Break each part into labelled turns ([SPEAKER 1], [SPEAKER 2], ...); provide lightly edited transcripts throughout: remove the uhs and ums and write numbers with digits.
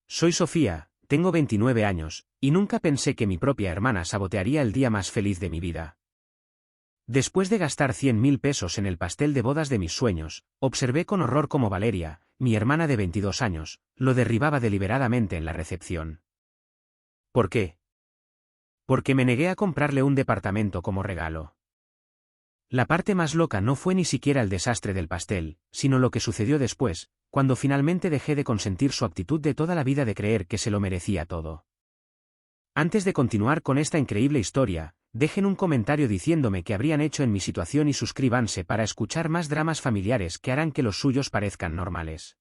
[SPEAKER 1] Soy Sofía, tengo 29 años, y nunca pensé que mi propia hermana sabotearía el día más feliz de mi vida. Después de gastar 100.000 pesos en el pastel de bodas de mis sueños, observé con horror cómo Valeria, mi hermana de 22 años, lo derribaba deliberadamente en la recepción. ¿Por qué? Porque me negué a comprarle un departamento como regalo. La parte más loca no fue ni siquiera el desastre del pastel, sino lo que sucedió después, cuando finalmente dejé de consentir su actitud de toda la vida de creer que se lo merecía todo. Antes de continuar con esta increíble historia, dejen un comentario diciéndome qué habrían hecho en mi situación y suscríbanse para escuchar más dramas familiares que harán que los suyos parezcan normales.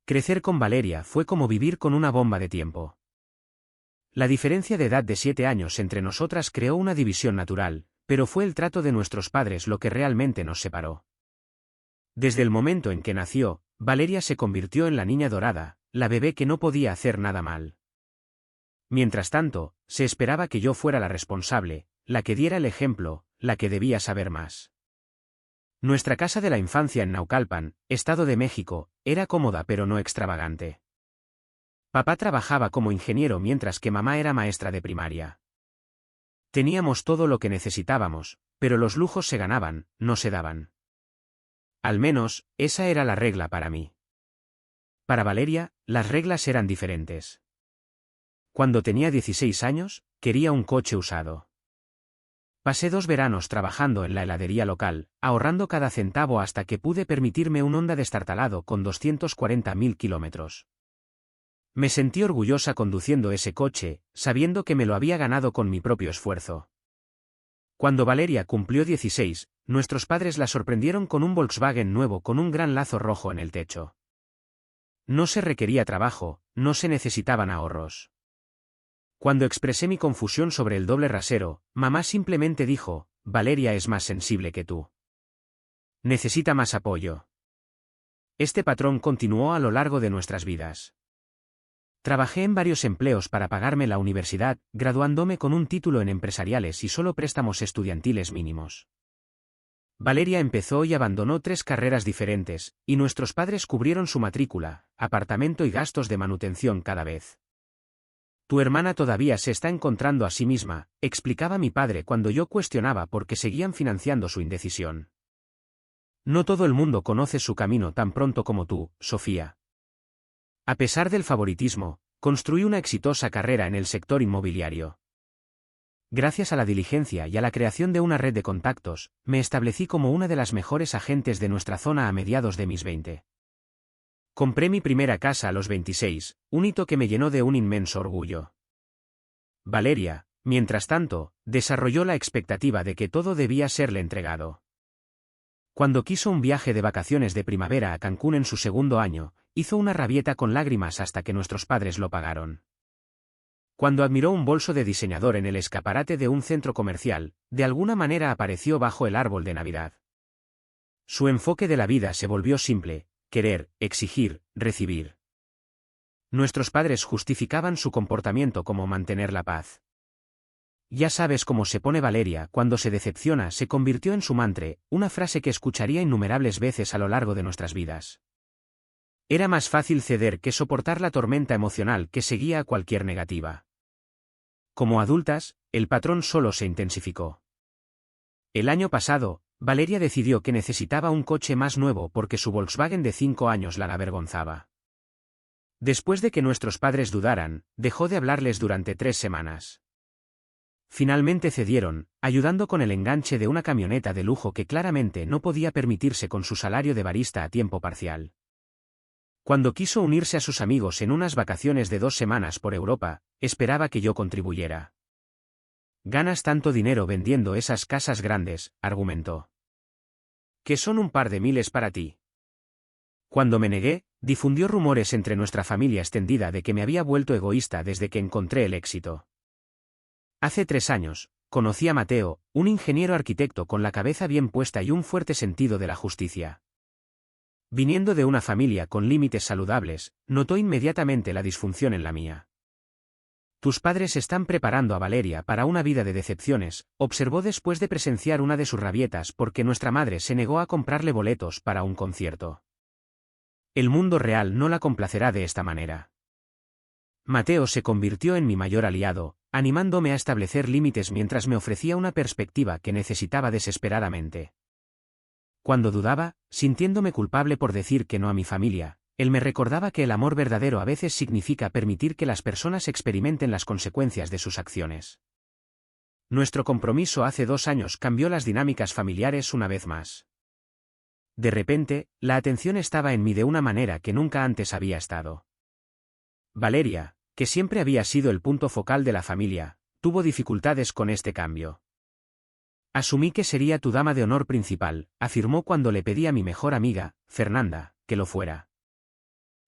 [SPEAKER 1] Crecer con Valeria fue como vivir con una bomba de tiempo. La diferencia de edad de 7 años entre nosotras creó una división natural, pero fue el trato de nuestros padres lo que realmente nos separó. Desde el momento en que nació, Valeria se convirtió en la niña dorada, la bebé que no podía hacer nada mal. Mientras tanto, se esperaba que yo fuera la responsable, la que diera el ejemplo, la que debía saber más. Nuestra casa de la infancia en Naucalpan, Estado de México, era cómoda pero no extravagante. Papá trabajaba como ingeniero mientras que mamá era maestra de primaria. Teníamos todo lo que necesitábamos, pero los lujos se ganaban, no se daban. Al menos, esa era la regla para mí. Para Valeria, las reglas eran diferentes. Cuando tenía 16 años, quería un coche usado. Pasé 2 veranos trabajando en la heladería local, ahorrando cada centavo hasta que pude permitirme un Honda destartalado con 240.000 kilómetros. Me sentí orgullosa conduciendo ese coche, sabiendo que me lo había ganado con mi propio esfuerzo. Cuando Valeria cumplió 16, nuestros padres la sorprendieron con un Volkswagen nuevo con un gran lazo rojo en el techo. No se requería trabajo, no se necesitaban ahorros. Cuando expresé mi confusión sobre el doble rasero, mamá simplemente dijo: Valeria es más sensible que tú. Necesita más apoyo. Este patrón continuó a lo largo de nuestras vidas. Trabajé en varios empleos para pagarme la universidad, graduándome con un título en empresariales y solo préstamos estudiantiles mínimos. Valeria empezó y abandonó 3 carreras diferentes, y nuestros padres cubrieron su matrícula, apartamento y gastos de manutención cada vez. Tu hermana todavía se está encontrando a sí misma, explicaba mi padre cuando yo cuestionaba por qué seguían financiando su indecisión. No todo el mundo conoce su camino tan pronto como tú, Sofía. A pesar del favoritismo, construí una exitosa carrera en el sector inmobiliario. Gracias a la diligencia y a la creación de una red de contactos, me establecí como una de las mejores agentes de nuestra zona a mediados de mis 20. Compré mi primera casa a los 26, un hito que me llenó de un inmenso orgullo. Valeria, mientras tanto, desarrolló la expectativa de que todo debía serle entregado. Cuando quiso un viaje de vacaciones de primavera a Cancún en su segundo año, hizo una rabieta con lágrimas hasta que nuestros padres lo pagaron. Cuando admiró un bolso de diseñador en el escaparate de un centro comercial, de alguna manera apareció bajo el árbol de Navidad. Su enfoque de la vida se volvió simple: querer, exigir, recibir. Nuestros padres justificaban su comportamiento como mantener la paz. Ya sabes cómo se pone Valeria cuando se decepciona se convirtió en su mantra, una frase que escucharía innumerables veces a lo largo de nuestras vidas. Era más fácil ceder que soportar la tormenta emocional que seguía a cualquier negativa. Como adultas, el patrón solo se intensificó. El año pasado, Valeria decidió que necesitaba un coche más nuevo porque su Volkswagen de 5 años la avergonzaba. Después de que nuestros padres dudaran, dejó de hablarles durante 3 semanas. Finalmente cedieron, ayudando con el enganche de una camioneta de lujo que claramente no podía permitirse con su salario de barista a tiempo parcial. Cuando quiso unirse a sus amigos en unas vacaciones de 2 semanas por Europa, esperaba que yo contribuyera. Ganas tanto dinero vendiendo esas casas grandes, argumentó. Que son un par de miles para ti. Cuando me negué, difundió rumores entre nuestra familia extendida de que me había vuelto egoísta desde que encontré el éxito. Hace 3 años, conocí a Mateo, un ingeniero arquitecto con la cabeza bien puesta y un fuerte sentido de la justicia. Viniendo de una familia con límites saludables, notó inmediatamente la disfunción en la mía. Tus padres están preparando a Valeria para una vida de decepciones, observó después de presenciar una de sus rabietas porque nuestra madre se negó a comprarle boletos para un concierto. El mundo real no la complacerá de esta manera. Mateo se convirtió en mi mayor aliado, animándome a establecer límites mientras me ofrecía una perspectiva que necesitaba desesperadamente. Cuando dudaba, sintiéndome culpable por decir que no a mi familia, él me recordaba que el amor verdadero a veces significa permitir que las personas experimenten las consecuencias de sus acciones. Nuestro compromiso hace 2 años cambió las dinámicas familiares una vez más. De repente, la atención estaba en mí de una manera que nunca antes había estado. Valeria, que siempre había sido el punto focal de la familia, tuvo dificultades con este cambio. Asumí que sería tu dama de honor principal, afirmó cuando le pedí a mi mejor amiga, Fernanda, que lo fuera.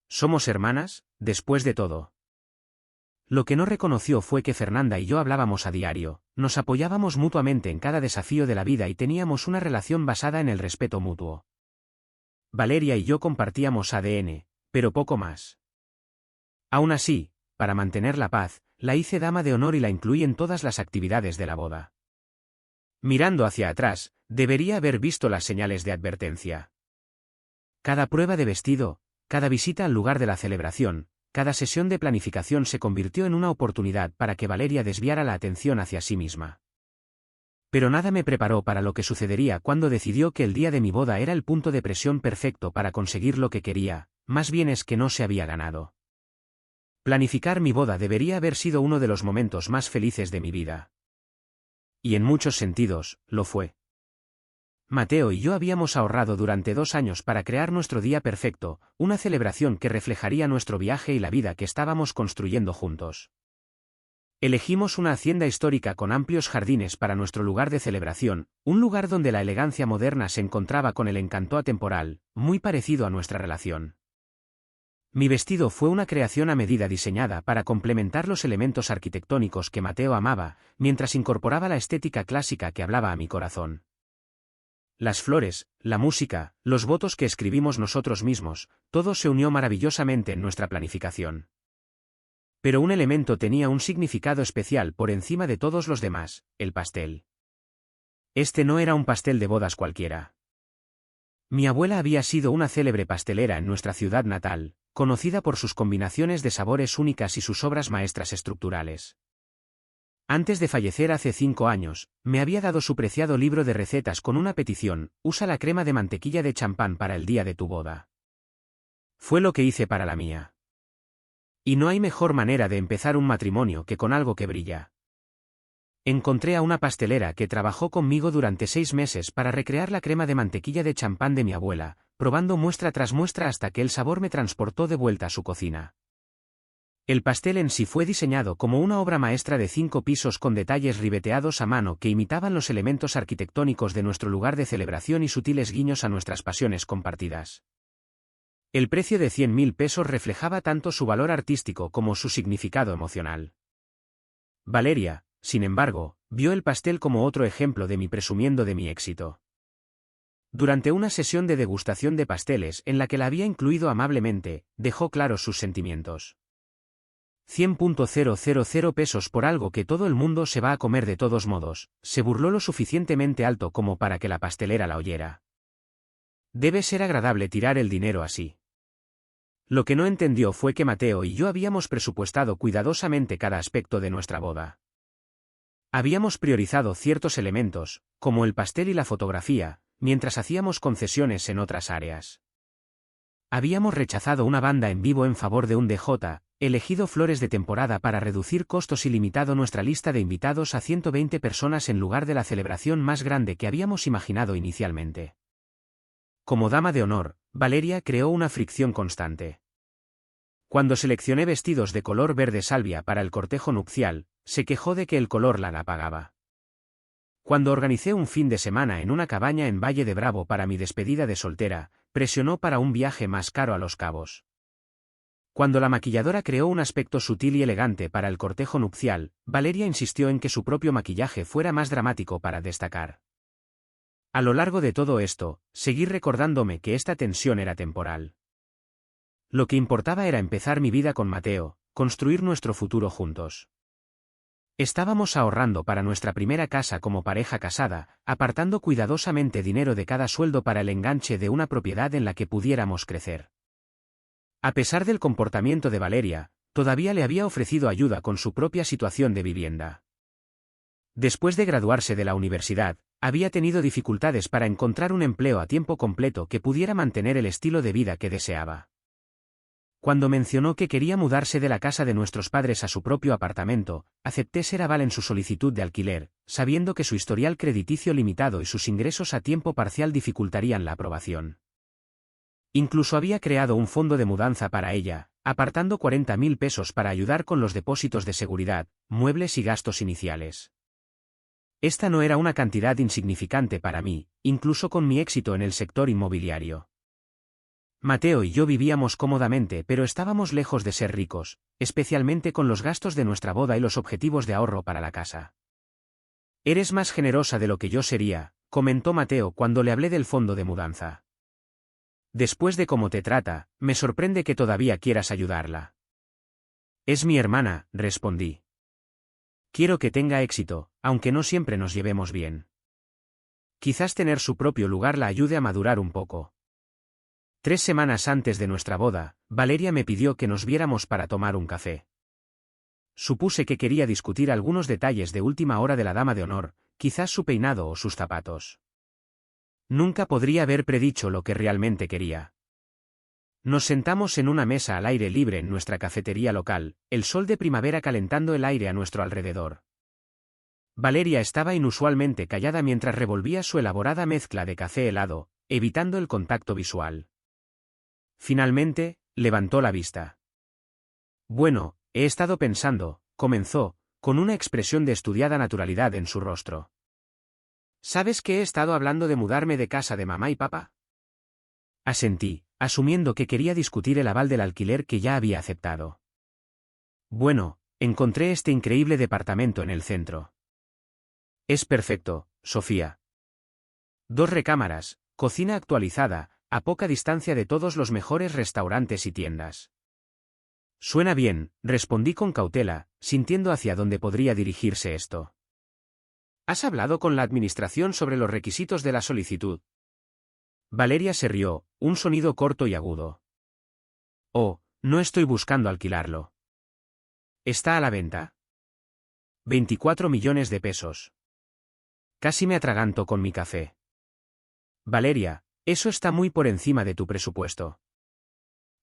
[SPEAKER 1] Somos hermanas, después de todo. Lo que no reconoció fue que Fernanda y yo hablábamos a diario, nos apoyábamos mutuamente en cada desafío de la vida y teníamos una relación basada en el respeto mutuo. Valeria y yo compartíamos ADN, pero poco más. Aún así, para mantener la paz, la hice dama de honor y la incluí en todas las actividades de la boda. Mirando hacia atrás, debería haber visto las señales de advertencia. Cada prueba de vestido, cada visita al lugar de la celebración, cada sesión de planificación se convirtió en una oportunidad para que Valeria desviara la atención hacia sí misma. Pero nada me preparó para lo que sucedería cuando decidió que el día de mi boda era el punto de presión perfecto para conseguir lo que quería, más bien es que no se había ganado. Planificar mi boda debería haber sido uno de los momentos más felices de mi vida. Y en muchos sentidos, lo fue. Mateo y yo habíamos ahorrado durante 2 años para crear nuestro día perfecto, una celebración que reflejaría nuestro viaje y la vida que estábamos construyendo juntos. Elegimos una hacienda histórica con amplios jardines para nuestro lugar de celebración, un lugar donde la elegancia moderna se encontraba con el encanto atemporal, muy parecido a nuestra relación. Mi vestido fue una creación a medida diseñada para complementar los elementos arquitectónicos que Mateo amaba, mientras incorporaba la estética clásica que hablaba a mi corazón. Las flores, la música, los votos que escribimos nosotros mismos, todo se unió maravillosamente en nuestra planificación. Pero un elemento tenía un significado especial por encima de todos los demás, el pastel. Este no era un pastel de bodas cualquiera. Mi abuela había sido una célebre pastelera en nuestra ciudad natal, conocida por sus combinaciones de sabores únicas y sus obras maestras estructurales. Antes de fallecer hace 5 años, me había dado su preciado libro de recetas con una petición: usa la crema de mantequilla de champán para el día de tu boda. Fue lo que hice para la mía. Y no hay mejor manera de empezar un matrimonio que con algo que brilla. Encontré a una pastelera que trabajó conmigo durante 6 meses para recrear la crema de mantequilla de champán de mi abuela, probando muestra tras muestra hasta que el sabor me transportó de vuelta a su cocina. El pastel en sí fue diseñado como una obra maestra de 5 pisos con detalles ribeteados a mano que imitaban los elementos arquitectónicos de nuestro lugar de celebración y sutiles guiños a nuestras pasiones compartidas. El precio de 100.000 pesos reflejaba tanto su valor artístico como su significado emocional. Valeria, sin embargo, vio el pastel como otro ejemplo de mi presumiendo de mi éxito. Durante una sesión de degustación de pasteles en la que la había incluido amablemente, dejó claros sus sentimientos. 100.000 pesos por algo que todo el mundo se va a comer de todos modos, se burló lo suficientemente alto como para que la pastelera la oyera. Debe ser agradable tirar el dinero así. Lo que no entendió fue que Mateo y yo habíamos presupuestado cuidadosamente cada aspecto de nuestra boda. Habíamos priorizado ciertos elementos, como el pastel y la fotografía, mientras hacíamos concesiones en otras áreas. Habíamos rechazado una banda en vivo en favor de un DJ, elegido flores de temporada para reducir costos y limitado nuestra lista de invitados a 120 personas en lugar de la celebración más grande que habíamos imaginado inicialmente. Como dama de honor, Valeria creó una fricción constante. Cuando seleccioné vestidos de color verde salvia para el cortejo nupcial, se quejó de que el color la apagaba. Cuando organicé un fin de semana en una cabaña en Valle de Bravo para mi despedida de soltera, presionó para un viaje más caro a Los Cabos. Cuando la maquilladora creó un aspecto sutil y elegante para el cortejo nupcial, Valeria insistió en que su propio maquillaje fuera más dramático para destacar. A lo largo de todo esto, seguí recordándome que esta tensión era temporal. Lo que importaba era empezar mi vida con Mateo, construir nuestro futuro juntos. Estábamos ahorrando para nuestra primera casa como pareja casada, apartando cuidadosamente dinero de cada sueldo para el enganche de una propiedad en la que pudiéramos crecer. A pesar del comportamiento de Valeria, todavía le había ofrecido ayuda con su propia situación de vivienda. Después de graduarse de la universidad, había tenido dificultades para encontrar un empleo a tiempo completo que pudiera mantener el estilo de vida que deseaba. Cuando mencionó que quería mudarse de la casa de nuestros padres a su propio apartamento, acepté ser aval en su solicitud de alquiler, sabiendo que su historial crediticio limitado y sus ingresos a tiempo parcial dificultarían la aprobación. Incluso había creado un fondo de mudanza para ella, apartando 40.000 pesos para ayudar con los depósitos de seguridad, muebles y gastos iniciales. Esta no era una cantidad insignificante para mí, incluso con mi éxito en el sector inmobiliario. Mateo y yo vivíamos cómodamente, pero estábamos lejos de ser ricos, especialmente con los gastos de nuestra boda y los objetivos de ahorro para la casa. «Eres más generosa de lo que yo sería», comentó Mateo cuando le hablé del fondo de mudanza. «Después de cómo te trata, me sorprende que todavía quieras ayudarla». «Es mi hermana», respondí. «Quiero que tenga éxito, aunque no siempre nos llevemos bien. Quizás tener su propio lugar la ayude a madurar un poco». 3 semanas antes de nuestra boda, Valeria me pidió que nos viéramos para tomar un café. Supuse que quería discutir algunos detalles de última hora de la dama de honor, quizás su peinado o sus zapatos. Nunca podría haber predicho lo que realmente quería. Nos sentamos en una mesa al aire libre en nuestra cafetería local, el sol de primavera calentando el aire a nuestro alrededor. Valeria estaba inusualmente callada mientras revolvía su elaborada mezcla de café helado, evitando el contacto visual. Finalmente, levantó la vista. «Bueno, he estado pensando», comenzó, con una expresión de estudiada naturalidad en su rostro. «¿Sabes que he estado hablando de mudarme de casa de mamá y papá?» Asentí, asumiendo que quería discutir el aval del alquiler que ya había aceptado. «Bueno, encontré este increíble departamento en el centro. Es perfecto, Sofía. 2 recámaras, cocina actualizada, a poca distancia de todos los mejores restaurantes y tiendas». «Suena bien», respondí con cautela, sintiendo hacia dónde podría dirigirse esto. «¿Has hablado con la administración sobre los requisitos de la solicitud?» Valeria se rió, un sonido corto y agudo. «Oh, no estoy buscando alquilarlo. Está a la venta. 24 millones de pesos. Casi me atraganto con mi café. Valeria, eso está muy por encima de tu presupuesto.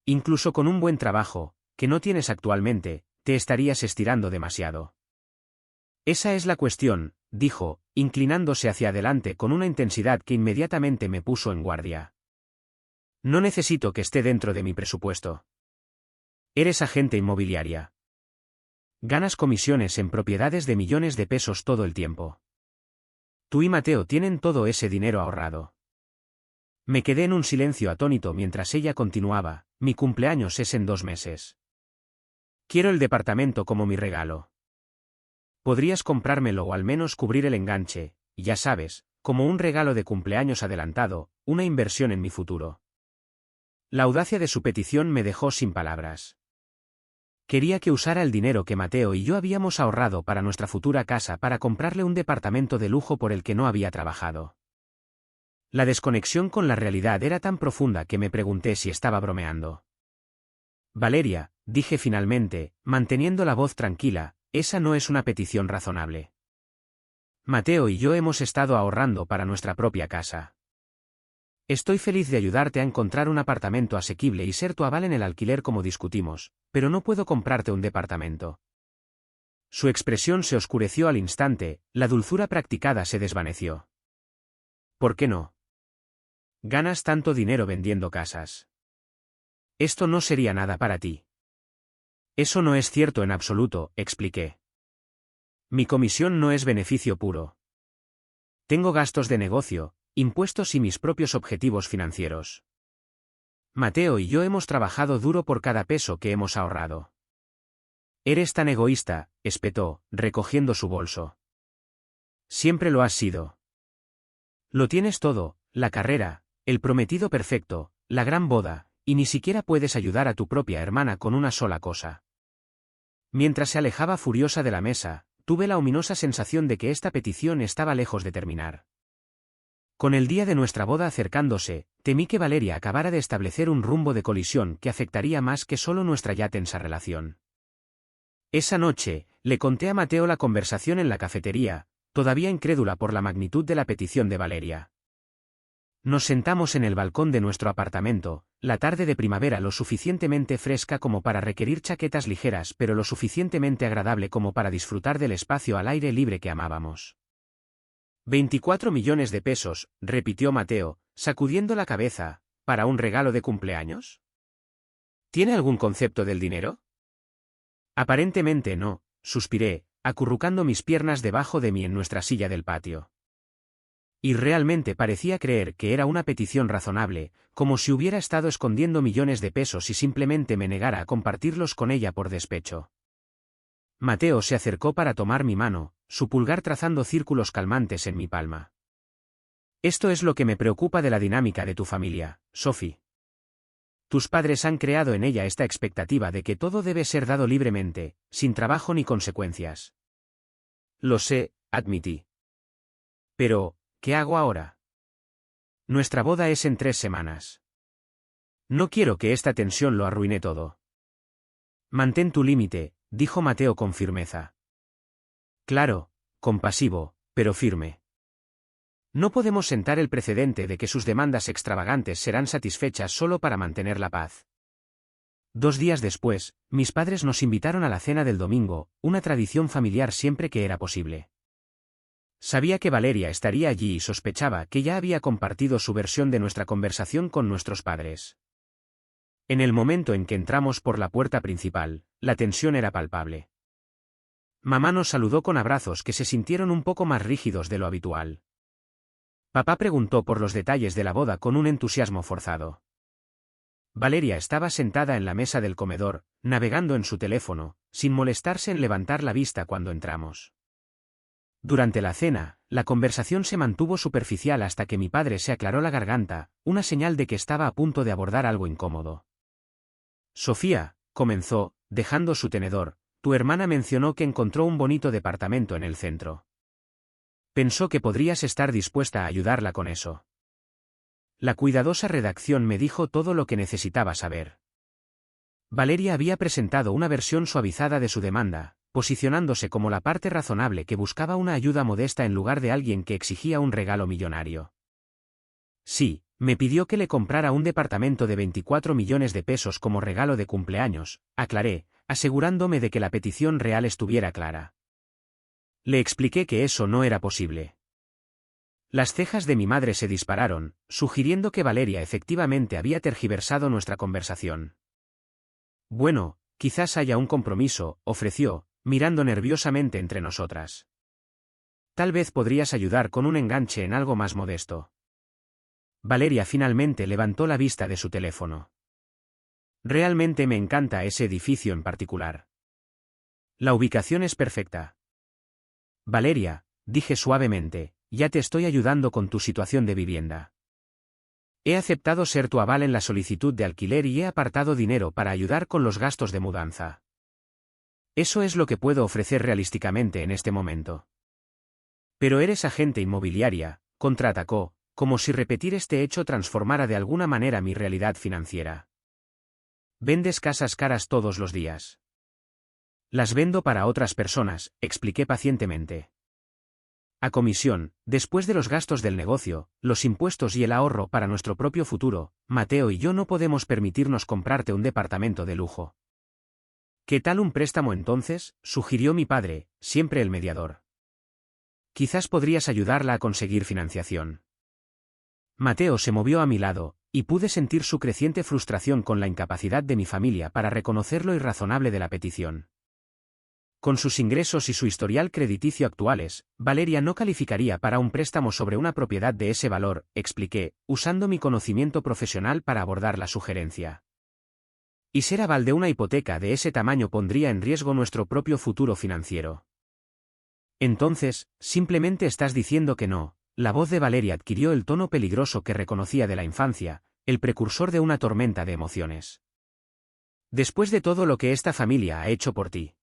[SPEAKER 1] Incluso con un buen trabajo, que no tienes actualmente, te estarías estirando demasiado». «Esa es la cuestión», dijo, inclinándose hacia adelante con una intensidad que inmediatamente me puso en guardia. «No necesito que esté dentro de mi presupuesto. Eres agente inmobiliaria. Ganas comisiones en propiedades de millones de pesos todo el tiempo. Tú y Mateo tienen todo ese dinero ahorrado». Me quedé en un silencio atónito mientras ella continuaba: «Mi cumpleaños es en 2 meses. Quiero el departamento como mi regalo. Podrías comprármelo o al menos cubrir el enganche, ya sabes, como un regalo de cumpleaños adelantado, una inversión en mi futuro». La audacia de su petición me dejó sin palabras. Quería que usara el dinero que Mateo y yo habíamos ahorrado para nuestra futura casa para comprarle un departamento de lujo por el que no había trabajado. La desconexión con la realidad era tan profunda que me pregunté si estaba bromeando. «Valeria», dije finalmente, manteniendo la voz tranquila, «esa no es una petición razonable. Mateo y yo hemos estado ahorrando para nuestra propia casa. Estoy feliz de ayudarte a encontrar un apartamento asequible y ser tu aval en el alquiler como discutimos, pero no puedo comprarte un departamento». Su expresión se oscureció al instante, la dulzura practicada se desvaneció. «¿Por qué no? Ganas tanto dinero vendiendo casas. Esto no sería nada para ti». «Eso no es cierto en absoluto», expliqué. «Mi comisión no es beneficio puro. Tengo gastos de negocio, impuestos y mis propios objetivos financieros. Mateo y yo hemos trabajado duro por cada peso que hemos ahorrado». «Eres tan egoísta», espetó, recogiendo su bolso. «Siempre lo has sido. Lo tienes todo, la carrera, el prometido perfecto, la gran boda, y ni siquiera puedes ayudar a tu propia hermana con una sola cosa». Mientras se alejaba furiosa de la mesa, tuve la ominosa sensación de que esta petición estaba lejos de terminar. Con el día de nuestra boda acercándose, temí que Valeria acabara de establecer un rumbo de colisión que afectaría más que solo nuestra ya tensa relación. Esa noche, le conté a Mateo la conversación en la cafetería, todavía incrédula por la magnitud de la petición de Valeria. Nos sentamos en el balcón de nuestro apartamento, la tarde de primavera lo suficientemente fresca como para requerir chaquetas ligeras pero lo suficientemente agradable como para disfrutar del espacio al aire libre que amábamos. 24 millones de pesos, repitió Mateo, sacudiendo la cabeza, ¿para un regalo de cumpleaños? ¿Tiene algún concepto del dinero? Aparentemente no, suspiré, acurrucando mis piernas debajo de mí en nuestra silla del patio. Y realmente parecía creer que era una petición razonable, como si hubiera estado escondiendo millones de pesos y simplemente me negara a compartirlos con ella por despecho. Mateo se acercó para tomar mi mano, su pulgar trazando círculos calmantes en mi palma. Esto es lo que me preocupa de la dinámica de tu familia, Sophie. Tus padres han creado en ella esta expectativa de que todo debe ser dado libremente, sin trabajo ni consecuencias. Lo sé, admití. Pero, ¿qué hago ahora? Nuestra boda es en 3 semanas. No quiero que esta tensión lo arruine todo. Mantén tu límite, dijo Mateo con firmeza. Claro, compasivo, pero firme. No podemos sentar el precedente de que sus demandas extravagantes serán satisfechas solo para mantener la paz. 2 días después, mis padres nos invitaron a la cena del domingo, una tradición familiar siempre que era posible. Sabía que Valeria estaría allí y sospechaba que ya había compartido su versión de nuestra conversación con nuestros padres. En el momento en que entramos por la puerta principal, la tensión era palpable. Mamá nos saludó con abrazos que se sintieron un poco más rígidos de lo habitual. Papá preguntó por los detalles de la boda con un entusiasmo forzado. Valeria estaba sentada en la mesa del comedor, navegando en su teléfono, sin molestarse en levantar la vista cuando entramos. Durante la cena, la conversación se mantuvo superficial hasta que mi padre se aclaró la garganta, una señal de que estaba a punto de abordar algo incómodo. Sofía, comenzó, dejando su tenedor, tu hermana mencionó que encontró un bonito departamento en el centro. Pensó que podrías estar dispuesta a ayudarla con eso. La cuidadosa redacción me dijo todo lo que necesitaba saber. Valeria había presentado una versión suavizada de su demanda, posicionándose como la parte razonable que buscaba una ayuda modesta en lugar de alguien que exigía un regalo millonario. Sí, me pidió que le comprara un departamento de 24 millones de pesos como regalo de cumpleaños, aclaré, asegurándome de que la petición real estuviera clara. Le expliqué que eso no era posible. Las cejas de mi madre se dispararon, sugiriendo que Valeria efectivamente había tergiversado nuestra conversación. Bueno, quizás haya un compromiso, ofreció, mirando nerviosamente entre nosotras. Tal vez podrías ayudar con un enganche en algo más modesto. Valeria finalmente levantó la vista de su teléfono. Realmente me encanta ese edificio en particular. La ubicación es perfecta. Valeria, dije suavemente, ya te estoy ayudando con tu situación de vivienda. He aceptado ser tu aval en la solicitud de alquiler y he apartado dinero para ayudar con los gastos de mudanza. Eso es lo que puedo ofrecer realísticamente en este momento. Pero eres agente inmobiliaria, contraatacó, como si repetir este hecho transformara de alguna manera mi realidad financiera. Vendes casas caras todos los días. Las vendo para otras personas, expliqué pacientemente. A comisión, después de los gastos del negocio, los impuestos y el ahorro para nuestro propio futuro, Mateo y yo no podemos permitirnos comprarte un departamento de lujo. ¿Qué tal un préstamo entonces?, sugirió mi padre, siempre el mediador. Quizás podrías ayudarla a conseguir financiación. Mateo se movió a mi lado, y pude sentir su creciente frustración con la incapacidad de mi familia para reconocer lo irrazonable de la petición. Con sus ingresos y su historial crediticio actuales, Valeria no calificaría para un préstamo sobre una propiedad de ese valor, expliqué, usando mi conocimiento profesional para abordar la sugerencia. Y ser aval de una hipoteca de ese tamaño pondría en riesgo nuestro propio futuro financiero. Entonces, simplemente estás diciendo que no. La voz de Valeria adquirió el tono peligroso que reconocía de la infancia, el precursor de una tormenta de emociones. Después de todo lo que esta familia ha hecho por ti.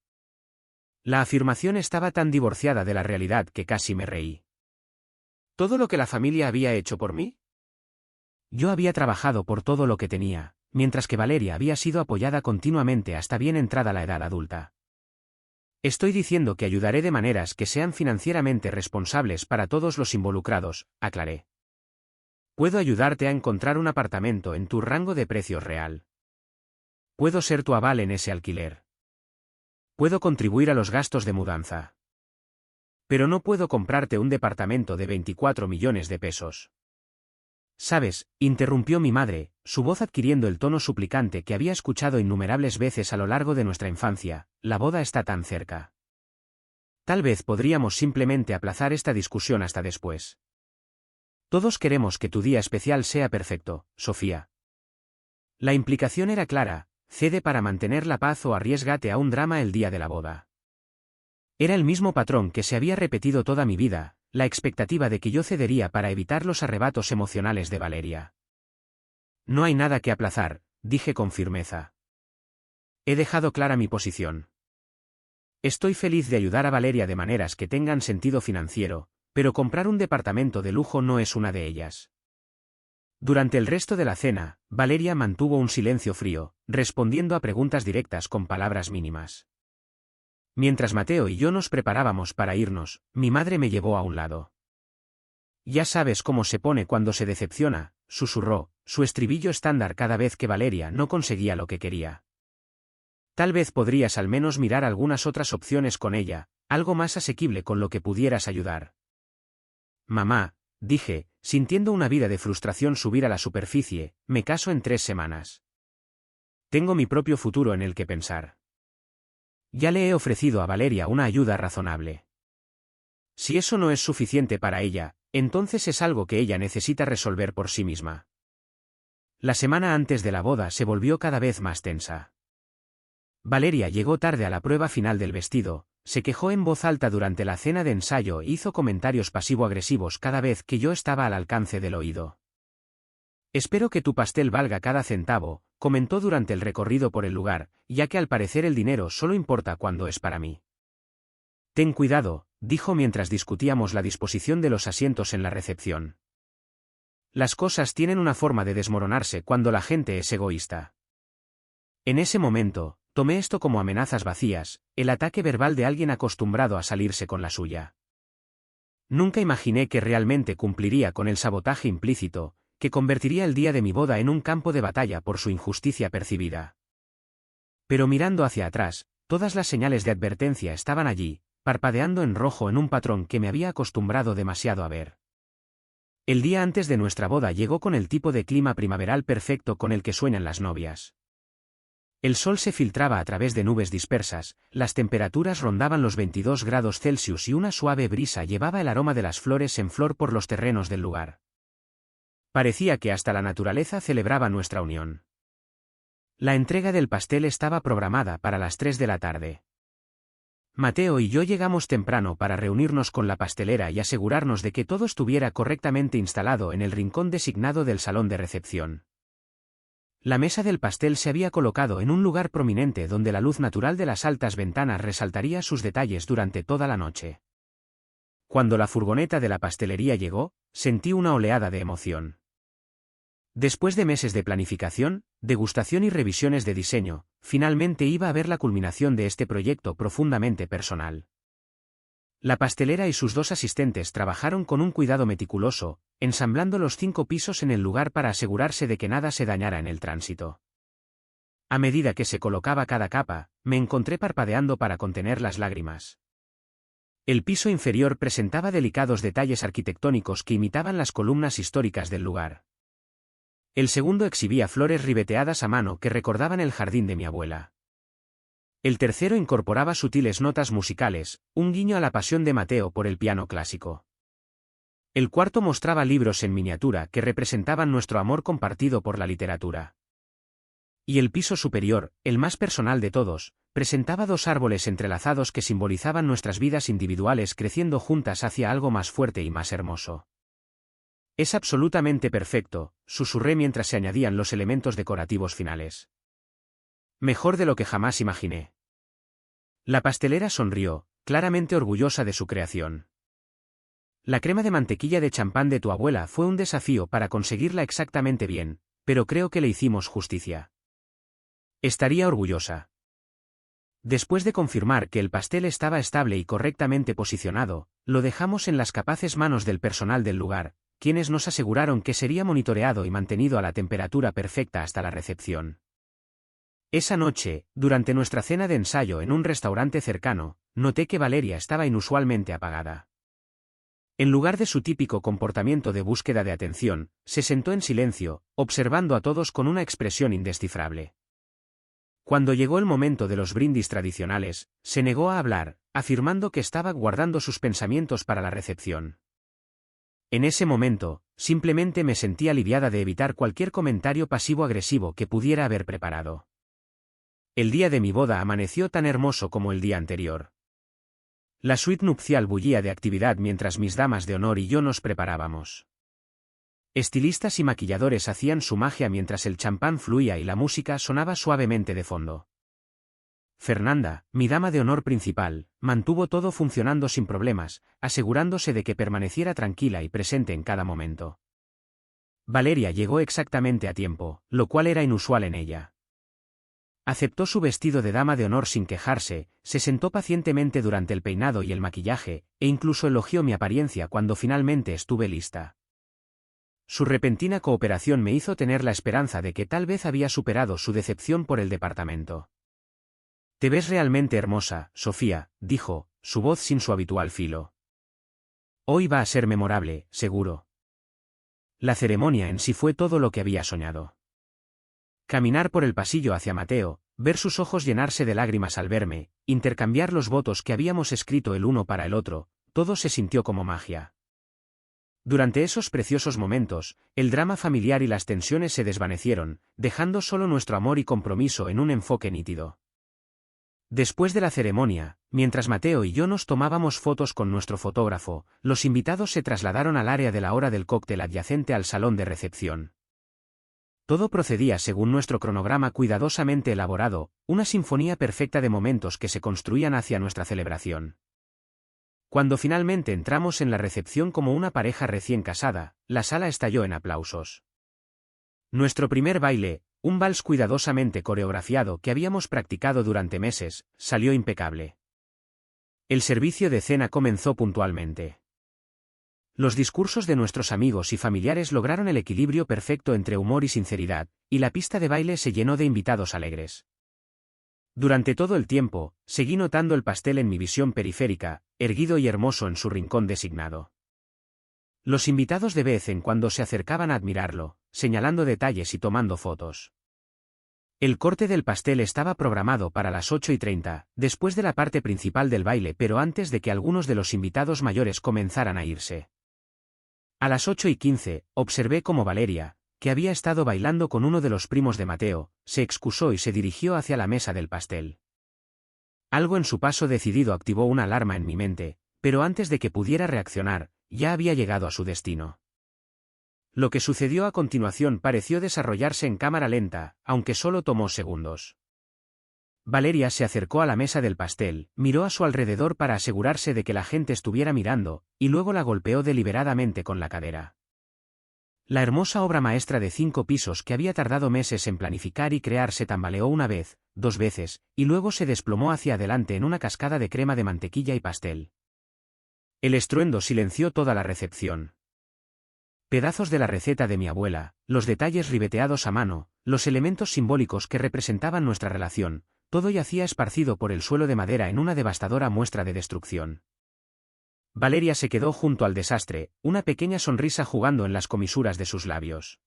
[SPEAKER 1] La afirmación estaba tan divorciada de la realidad que casi me reí. ¿Todo lo que la familia había hecho por mí? Yo había trabajado por todo lo que tenía, mientras que Valeria había sido apoyada continuamente hasta bien entrada la edad adulta. Estoy diciendo que ayudaré de maneras que sean financieramente responsables para todos los involucrados, aclaré. Puedo ayudarte a encontrar un apartamento en tu rango de precios real. Puedo ser tu aval en ese alquiler. Puedo contribuir a los gastos de mudanza. Pero no puedo comprarte un departamento de 24 millones de pesos. ¿Sabes?, interrumpió mi madre, su voz adquiriendo el tono suplicante que había escuchado innumerables veces a lo largo de nuestra infancia, la boda está tan cerca. Tal vez podríamos simplemente aplazar esta discusión hasta después. Todos queremos que tu día especial sea perfecto, Sofía. La implicación era clara: cede para mantener la paz o arriésgate a un drama el día de la boda. Era el mismo patrón que se había repetido toda mi vida, la expectativa de que yo cedería para evitar los arrebatos emocionales de Valeria. No hay nada que aplazar, dije con firmeza. He dejado clara mi posición. Estoy feliz de ayudar a Valeria de maneras que tengan sentido financiero, pero comprar un departamento de lujo no es una de ellas. Durante el resto de la cena, Valeria mantuvo un silencio frío, respondiendo a preguntas directas con palabras mínimas. Mientras Mateo y yo nos preparábamos para irnos, mi madre me llevó a un lado. Ya sabes cómo se pone cuando se decepciona, susurró, su estribillo estándar cada vez que Valeria no conseguía lo que quería. Tal vez podrías al menos mirar algunas otras opciones con ella, algo más asequible con lo que pudieras ayudar. Mamá, dije, sintiendo una vida de frustración subir a la superficie, me caso en 3 semanas. Tengo mi propio futuro en el que pensar. Ya le he ofrecido a Valeria una ayuda razonable. Si eso no es suficiente para ella, entonces es algo que ella necesita resolver por sí misma. La semana antes de la boda se volvió cada vez más tensa. Valeria llegó tarde a la prueba final del vestido, se quejó en voz alta durante la cena de ensayo e hizo comentarios pasivo-agresivos cada vez que yo estaba al alcance del oído. Espero que tu pastel valga cada centavo, comentó durante el recorrido por el lugar, ya que al parecer el dinero solo importa cuando es para mí. Ten cuidado, dijo mientras discutíamos la disposición de los asientos en la recepción. Las cosas tienen una forma de desmoronarse cuando la gente es egoísta. En ese momento, tomé esto como amenazas vacías, el ataque verbal de alguien acostumbrado a salirse con la suya. Nunca imaginé que realmente cumpliría con el sabotaje implícito, que convertiría el día de mi boda en un campo de batalla por su injusticia percibida. Pero mirando hacia atrás, todas las señales de advertencia estaban allí, parpadeando en rojo en un patrón que me había acostumbrado demasiado a ver. El día antes de nuestra boda llegó con el tipo de clima primaveral perfecto con el que sueñan las novias. El sol se filtraba a través de nubes dispersas, las temperaturas rondaban los 22 grados Celsius y una suave brisa llevaba el aroma de las flores en flor por los terrenos del lugar. Parecía que hasta la naturaleza celebraba nuestra unión. La entrega del pastel estaba programada para las 3 de la tarde. Mateo y yo llegamos temprano para reunirnos con la pastelera y asegurarnos de que todo estuviera correctamente instalado en el rincón designado del salón de recepción. La mesa del pastel se había colocado en un lugar prominente donde la luz natural de las altas ventanas resaltaría sus detalles durante toda la noche. Cuando la furgoneta de la pastelería llegó, sentí una oleada de emoción. Después de meses de planificación, degustación y revisiones de diseño, finalmente iba a ver la culminación de este proyecto profundamente personal. La pastelera y sus 2 asistentes trabajaron con un cuidado meticuloso, ensamblando los 5 pisos en el lugar para asegurarse de que nada se dañara en el tránsito. A medida que se colocaba cada capa, me encontré parpadeando para contener las lágrimas. El piso inferior presentaba delicados detalles arquitectónicos que imitaban las columnas históricas del lugar. El segundo exhibía flores ribeteadas a mano que recordaban el jardín de mi abuela. El tercero incorporaba sutiles notas musicales, un guiño a la pasión de Mateo por el piano clásico. El cuarto mostraba libros en miniatura que representaban nuestro amor compartido por la literatura. Y el piso superior, el más personal de todos, presentaba 2 árboles entrelazados que simbolizaban nuestras vidas individuales creciendo juntas hacia algo más fuerte y más hermoso. Es absolutamente perfecto, susurré mientras se añadían los elementos decorativos finales. Mejor de lo que jamás imaginé. La pastelera sonrió, claramente orgullosa de su creación. La crema de mantequilla de champán de tu abuela fue un desafío para conseguirla exactamente bien, pero creo que le hicimos justicia. Estaría orgullosa. Después de confirmar que el pastel estaba estable y correctamente posicionado, lo dejamos en las capaces manos del personal del lugar, quienes nos aseguraron que sería monitoreado y mantenido a la temperatura perfecta hasta la recepción. Esa noche, durante nuestra cena de ensayo en un restaurante cercano, noté que Valeria estaba inusualmente apagada. En lugar de su típico comportamiento de búsqueda de atención, se sentó en silencio, observando a todos con una expresión indescifrable. Cuando llegó el momento de los brindis tradicionales, se negó a hablar, afirmando que estaba guardando sus pensamientos para la recepción. En ese momento, simplemente me sentí aliviada de evitar cualquier comentario pasivo-agresivo que pudiera haber preparado. El día de mi boda amaneció tan hermoso como el día anterior. La suite nupcial bullía de actividad mientras mis damas de honor y yo nos preparábamos. Estilistas y maquilladores hacían su magia mientras el champán fluía y la música sonaba suavemente de fondo. Fernanda, mi dama de honor principal, mantuvo todo funcionando sin problemas, asegurándose de que permaneciera tranquila y presente en cada momento. Valeria llegó exactamente a tiempo, lo cual era inusual en ella. Aceptó su vestido de dama de honor sin quejarse, se sentó pacientemente durante el peinado y el maquillaje, e incluso elogió mi apariencia cuando finalmente estuve lista. Su repentina cooperación me hizo tener la esperanza de que tal vez había superado su decepción por el departamento. «Te ves realmente hermosa, Sofía», dijo, su voz sin su habitual filo. «Hoy va a ser memorable, seguro». La ceremonia en sí fue todo lo que había soñado. Caminar por el pasillo hacia Mateo, ver sus ojos llenarse de lágrimas al verme, intercambiar los votos que habíamos escrito el uno para el otro, todo se sintió como magia. Durante esos preciosos momentos, el drama familiar y las tensiones se desvanecieron, dejando solo nuestro amor y compromiso en un enfoque nítido. Después de la ceremonia, mientras Mateo y yo nos tomábamos fotos con nuestro fotógrafo, los invitados se trasladaron al área de la hora del cóctel adyacente al salón de recepción. Todo procedía según nuestro cronograma cuidadosamente elaborado, una sinfonía perfecta de momentos que se construían hacia nuestra celebración. Cuando finalmente entramos en la recepción como una pareja recién casada, la sala estalló en aplausos. Nuestro primer baile, un vals cuidadosamente coreografiado que habíamos practicado durante meses, salió impecable. El servicio de cena comenzó puntualmente. Los discursos de nuestros amigos y familiares lograron el equilibrio perfecto entre humor y sinceridad, y la pista de baile se llenó de invitados alegres. Durante todo el tiempo, seguí notando el pastel en mi visión periférica, erguido y hermoso en su rincón designado. Los invitados de vez en cuando se acercaban a admirarlo, señalando detalles y tomando fotos. El corte del pastel estaba programado para las 8:30, después de la parte principal del baile, pero antes de que algunos de los invitados mayores comenzaran a irse. A las 8:15, observé cómo Valeria, que había estado bailando con uno de los primos de Mateo, se excusó y se dirigió hacia la mesa del pastel. Algo en su paso decidido activó una alarma en mi mente, pero antes de que pudiera reaccionar, ya había llegado a su destino. Lo que sucedió a continuación pareció desarrollarse en cámara lenta, aunque solo tomó segundos. Valeria se acercó a la mesa del pastel, miró a su alrededor para asegurarse de que la gente estuviera mirando, y luego la golpeó deliberadamente con la cadera. La hermosa obra maestra de 5 pisos que había tardado meses en planificar y crear se tambaleó una vez, 2 veces, y luego se desplomó hacia adelante en una cascada de crema de mantequilla y pastel. El estruendo silenció toda la recepción. Pedazos de la receta de mi abuela, los detalles ribeteados a mano, los elementos simbólicos que representaban nuestra relación, todo yacía esparcido por el suelo de madera en una devastadora muestra de destrucción. Valeria se quedó junto al desastre, una pequeña sonrisa jugando en las comisuras de sus labios.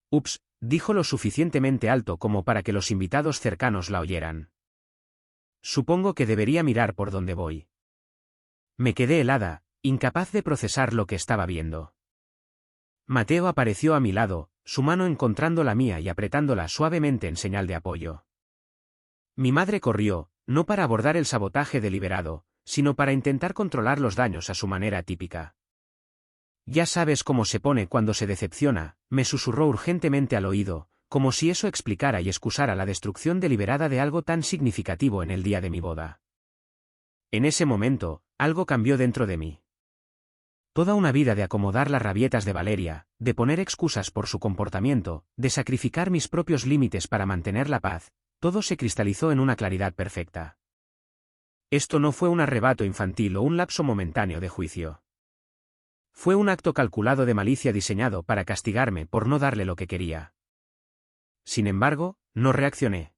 [SPEAKER 1] «Ups», dijo lo suficientemente alto como para que los invitados cercanos la oyeran. «Supongo que debería mirar por dónde voy». Me quedé helada, incapaz de procesar lo que estaba viendo. Mateo apareció a mi lado, su mano encontrando la mía y apretándola suavemente en señal de apoyo. Mi madre corrió, no para abordar el sabotaje deliberado, sino para intentar controlar los daños a su manera típica. «Ya sabes cómo se pone cuando se decepciona», me susurró urgentemente al oído, como si eso explicara y excusara la destrucción deliberada de algo tan significativo en el día de mi boda. En ese momento, algo cambió dentro de mí. Toda una vida de acomodar las rabietas de Valeria, de poner excusas por su comportamiento, de sacrificar mis propios límites para mantener la paz, todo se cristalizó en una claridad perfecta. Esto no fue un arrebato infantil o un lapso momentáneo de juicio. Fue un acto calculado de malicia diseñado para castigarme por no darle lo que quería. Sin embargo, no reaccioné.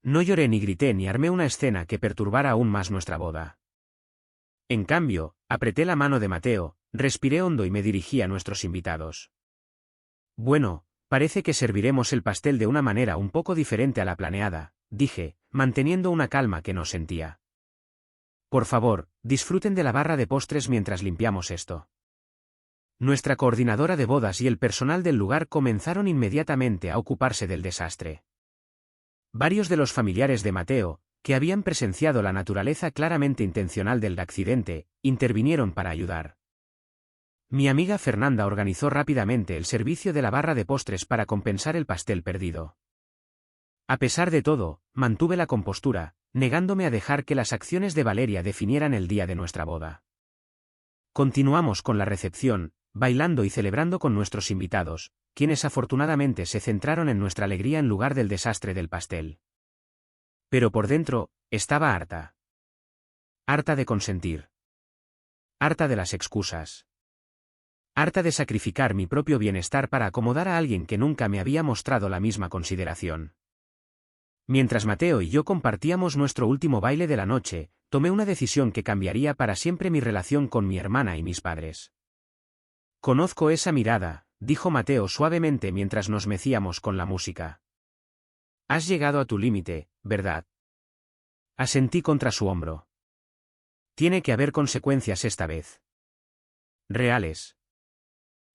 [SPEAKER 1] No lloré ni grité ni armé una escena que perturbara aún más nuestra boda. En cambio, apreté la mano de Mateo, respiré hondo y me dirigí a nuestros invitados. Bueno, parece que serviremos el pastel de una manera un poco diferente a la planeada, dije, manteniendo una calma que no sentía. Por favor, disfruten de la barra de postres mientras limpiamos esto. Nuestra coordinadora de bodas y el personal del lugar comenzaron inmediatamente a ocuparse del desastre. Varios de los familiares de Mateo, que habían presenciado la naturaleza claramente intencional del accidente, intervinieron para ayudar. Mi amiga Fernanda organizó rápidamente el servicio de la barra de postres para compensar el pastel perdido. A pesar de todo, mantuve la compostura, negándome a dejar que las acciones de Valeria definieran el día de nuestra boda. Continuamos con la recepción, bailando y celebrando con nuestros invitados, quienes afortunadamente se centraron en nuestra alegría en lugar del desastre del pastel. Pero por dentro, estaba harta. Harta de consentir. Harta de las excusas. Harta de sacrificar mi propio bienestar para acomodar a alguien que nunca me había mostrado la misma consideración. Mientras Mateo y yo compartíamos nuestro último baile de la noche, tomé una decisión que cambiaría para siempre mi relación con mi hermana y mis padres. Conozco esa mirada, dijo Mateo suavemente mientras nos mecíamos con la música. Has llegado a tu límite, ¿verdad? Asentí contra su hombro. Tiene que haber consecuencias esta vez. Reales.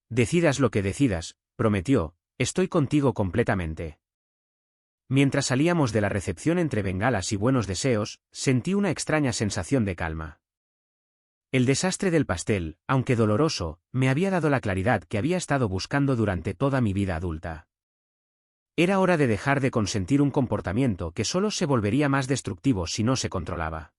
[SPEAKER 1] Decidas lo que decidas, prometió, estoy contigo completamente. Mientras salíamos de la recepción entre bengalas y buenos deseos, sentí una extraña sensación de calma. El desastre del pastel, aunque doloroso, me había dado la claridad que había estado buscando durante toda mi vida adulta. Era hora de dejar de consentir un comportamiento que solo se volvería más destructivo si no se controlaba.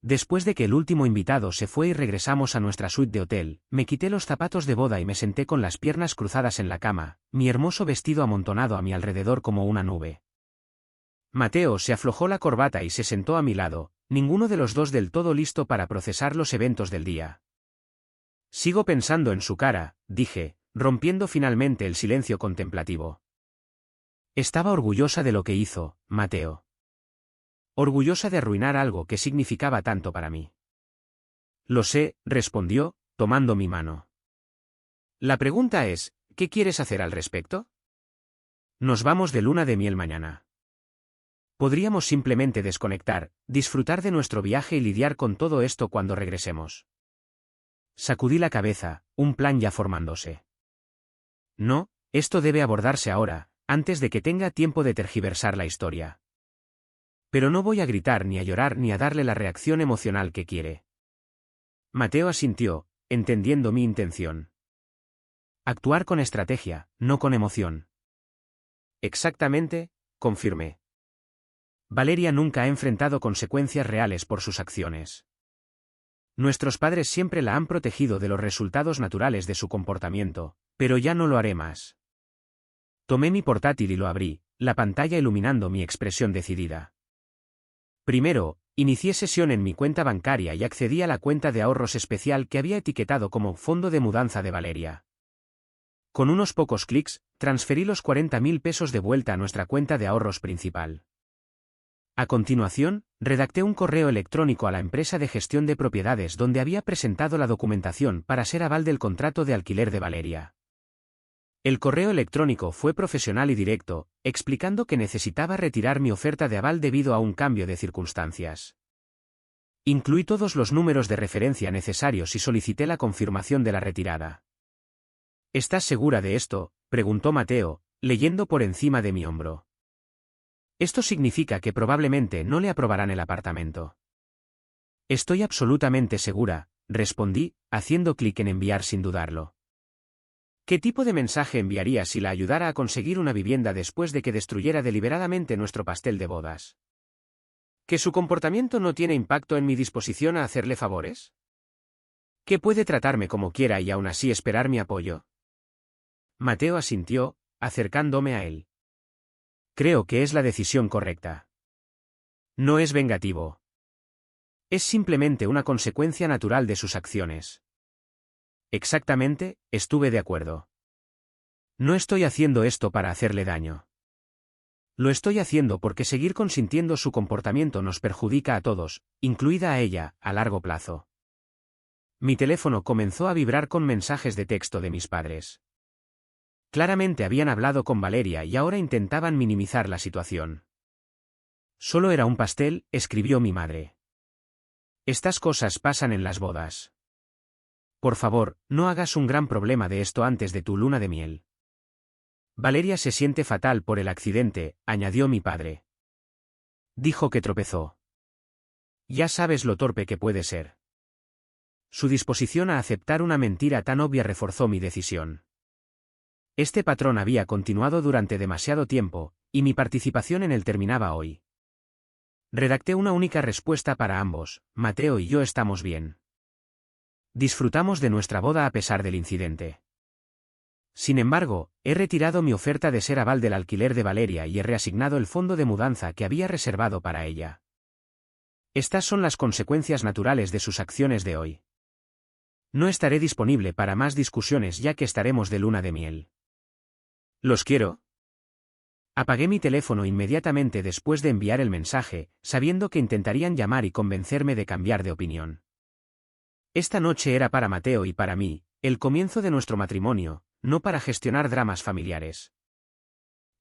[SPEAKER 1] Después de que el último invitado se fue y regresamos a nuestra suite de hotel, me quité los zapatos de boda y me senté con las piernas cruzadas en la cama, mi hermoso vestido amontonado a mi alrededor como una nube. Mateo se aflojó la corbata y se sentó a mi lado, ninguno de los dos del todo listo para procesar los eventos del día. Sigo pensando en su cara, dije, rompiendo finalmente el silencio contemplativo. Estaba orgullosa de lo que hizo, Mateo. Orgullosa de arruinar algo que significaba tanto para mí. Lo sé, respondió, tomando mi mano. La pregunta es, ¿qué quieres hacer al respecto? Nos vamos de luna de miel mañana. Podríamos simplemente desconectar, disfrutar de nuestro viaje y lidiar con todo esto cuando regresemos. Sacudí la cabeza, un plan ya formándose. No, esto debe abordarse ahora, antes de que tenga tiempo de tergiversar la historia. Pero no voy a gritar ni a llorar ni a darle la reacción emocional que quiere. Mateo asintió, entendiendo mi intención. Actuar con estrategia, no con emoción. Exactamente, confirmé. Valeria nunca ha enfrentado consecuencias reales por sus acciones. Nuestros padres siempre la han protegido de los resultados naturales de su comportamiento, pero ya no lo haré más. Tomé mi portátil y lo abrí, la pantalla iluminando mi expresión decidida. Primero, inicié sesión en mi cuenta bancaria y accedí a la cuenta de ahorros especial que había etiquetado como Fondo de Mudanza de Valeria. Con unos pocos clics, transferí los 40.000 pesos de vuelta a nuestra cuenta de ahorros principal. A continuación, redacté un correo electrónico a la empresa de gestión de propiedades donde había presentado la documentación para ser aval del contrato de alquiler de Valeria. El correo electrónico fue profesional y directo, explicando que necesitaba retirar mi oferta de aval debido a un cambio de circunstancias. Incluí todos los números de referencia necesarios y solicité la confirmación de la retirada. ¿Estás segura de esto?, preguntó Mateo, leyendo por encima de mi hombro. Esto significa que probablemente no le aprobarán el apartamento. Estoy absolutamente segura, respondí, haciendo clic en enviar sin dudarlo. ¿Qué tipo de mensaje enviaría si la ayudara a conseguir una vivienda después de que destruyera deliberadamente nuestro pastel de bodas? ¿Que su comportamiento no tiene impacto en mi disposición a hacerle favores? ¿Que puede tratarme como quiera y aún así esperar mi apoyo? Mateo asintió, acercándome a él. Creo que es la decisión correcta. No es vengativo. Es simplemente una consecuencia natural de sus acciones. Exactamente, estuve de acuerdo. No estoy haciendo esto para hacerle daño. Lo estoy haciendo porque seguir consintiendo su comportamiento nos perjudica a todos, incluida a ella, a largo plazo. Mi teléfono comenzó a vibrar con mensajes de texto de mis padres. Claramente habían hablado con Valeria y ahora intentaban minimizar la situación. Solo era un pastel, escribió mi madre. Estas cosas pasan en las bodas. Por favor, no hagas un gran problema de esto antes de tu luna de miel. Valeria se siente fatal por el accidente, añadió mi padre. Dijo que tropezó. Ya sabes lo torpe que puede ser. Su disposición a aceptar una mentira tan obvia reforzó mi decisión. Este patrón había continuado durante demasiado tiempo, y mi participación en él terminaba hoy. Redacté una única respuesta para ambos: Mateo y yo estamos bien. Disfrutamos de nuestra boda a pesar del incidente. Sin embargo, he retirado mi oferta de ser aval del alquiler de Valeria y he reasignado el fondo de mudanza que había reservado para ella. Estas son las consecuencias naturales de sus acciones de hoy. No estaré disponible para más discusiones ya que estaremos de luna de miel. ¿Los quiero? Apagué mi teléfono inmediatamente después de enviar el mensaje, sabiendo que intentarían llamar y convencerme de cambiar de opinión. Esta noche era para Mateo y para mí, el comienzo de nuestro matrimonio, no para gestionar dramas familiares.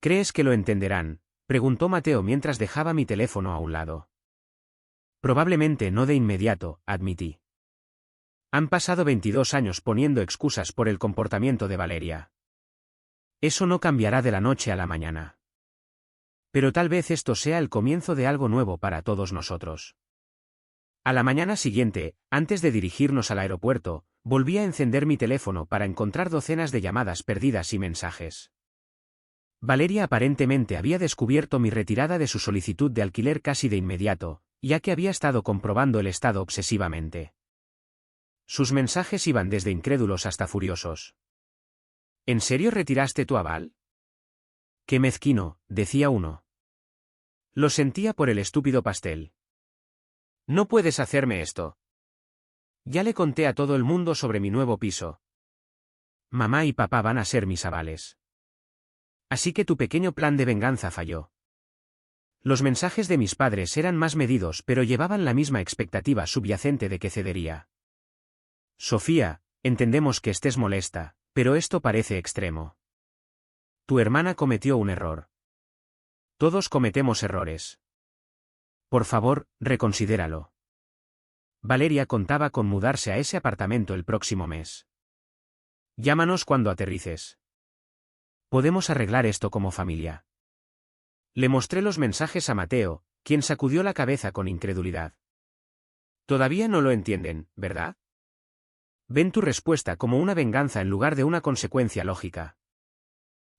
[SPEAKER 1] ¿Crees que lo entenderán?, preguntó Mateo mientras dejaba mi teléfono a un lado. Probablemente no de inmediato, admití. Han pasado 22 años poniendo excusas por el comportamiento de Valeria. Eso no cambiará de la noche a la mañana. Pero tal vez esto sea el comienzo de algo nuevo para todos nosotros. A la mañana siguiente, antes de dirigirnos al aeropuerto, volví a encender mi teléfono para encontrar docenas de llamadas perdidas y mensajes. Valeria aparentemente había descubierto mi retirada de su solicitud de alquiler casi de inmediato, ya que había estado comprobando el estado obsesivamente. Sus mensajes iban desde incrédulos hasta furiosos. ¿En serio retiraste tu aval? Qué mezquino, decía uno. Lo sentía por el estúpido pastel. No puedes hacerme esto. Ya le conté a todo el mundo sobre mi nuevo piso. Mamá y papá van a ser mis avales. Así que tu pequeño plan de venganza falló. Los mensajes de mis padres eran más medidos pero llevaban la misma expectativa subyacente de que cedería. Sofía, entendemos que estés molesta, pero esto parece extremo. Tu hermana cometió un error. Todos cometemos errores. Por favor, reconsidéralo. Valeria contaba con mudarse a ese apartamento el próximo mes. Llámanos cuando aterrices. Podemos arreglar esto como familia. Le mostré los mensajes a Mateo, quien sacudió la cabeza con incredulidad. Todavía no lo entienden, ¿verdad? Ven tu respuesta como una venganza en lugar de una consecuencia lógica.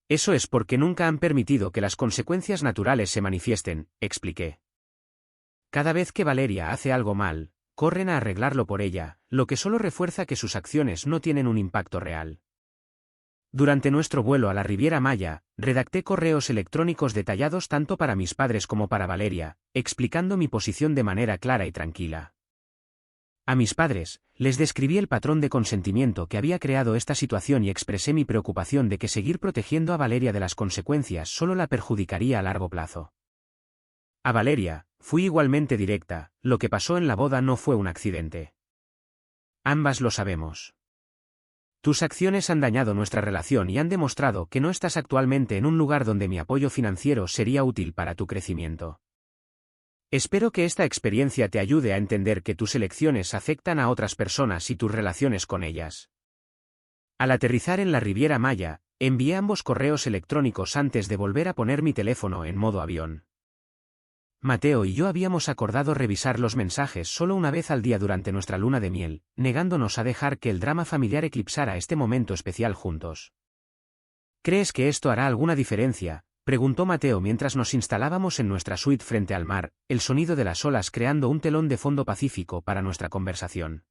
[SPEAKER 1] Eso es porque nunca han permitido que las consecuencias naturales se manifiesten, expliqué. Cada vez que Valeria hace algo mal, corren a arreglarlo por ella, lo que solo refuerza que sus acciones no tienen un impacto real. Durante nuestro vuelo a la Riviera Maya, redacté correos electrónicos detallados tanto para mis padres como para Valeria, explicando mi posición de manera clara y tranquila. A mis padres, les describí el patrón de consentimiento que había creado esta situación y expresé mi preocupación de que seguir protegiendo a Valeria de las consecuencias solo la perjudicaría a largo plazo. A Valeria, fui igualmente directa: lo que pasó en la boda no fue un accidente. Ambas lo sabemos. Tus acciones han dañado nuestra relación y han demostrado que no estás actualmente en un lugar donde mi apoyo financiero sería útil para tu crecimiento. Espero que esta experiencia te ayude a entender que tus elecciones afectan a otras personas y tus relaciones con ellas. Al aterrizar en la Riviera Maya, envié ambos correos electrónicos antes de volver a poner mi teléfono en modo avión. Mateo y yo habíamos acordado revisar los mensajes solo una vez al día durante nuestra luna de miel, negándonos a dejar que el drama familiar eclipsara este momento especial juntos. ¿Crees que esto hará alguna diferencia?, preguntó Mateo mientras nos instalábamos en nuestra suite frente al mar, el sonido de las olas creando un telón de fondo pacífico para nuestra conversación.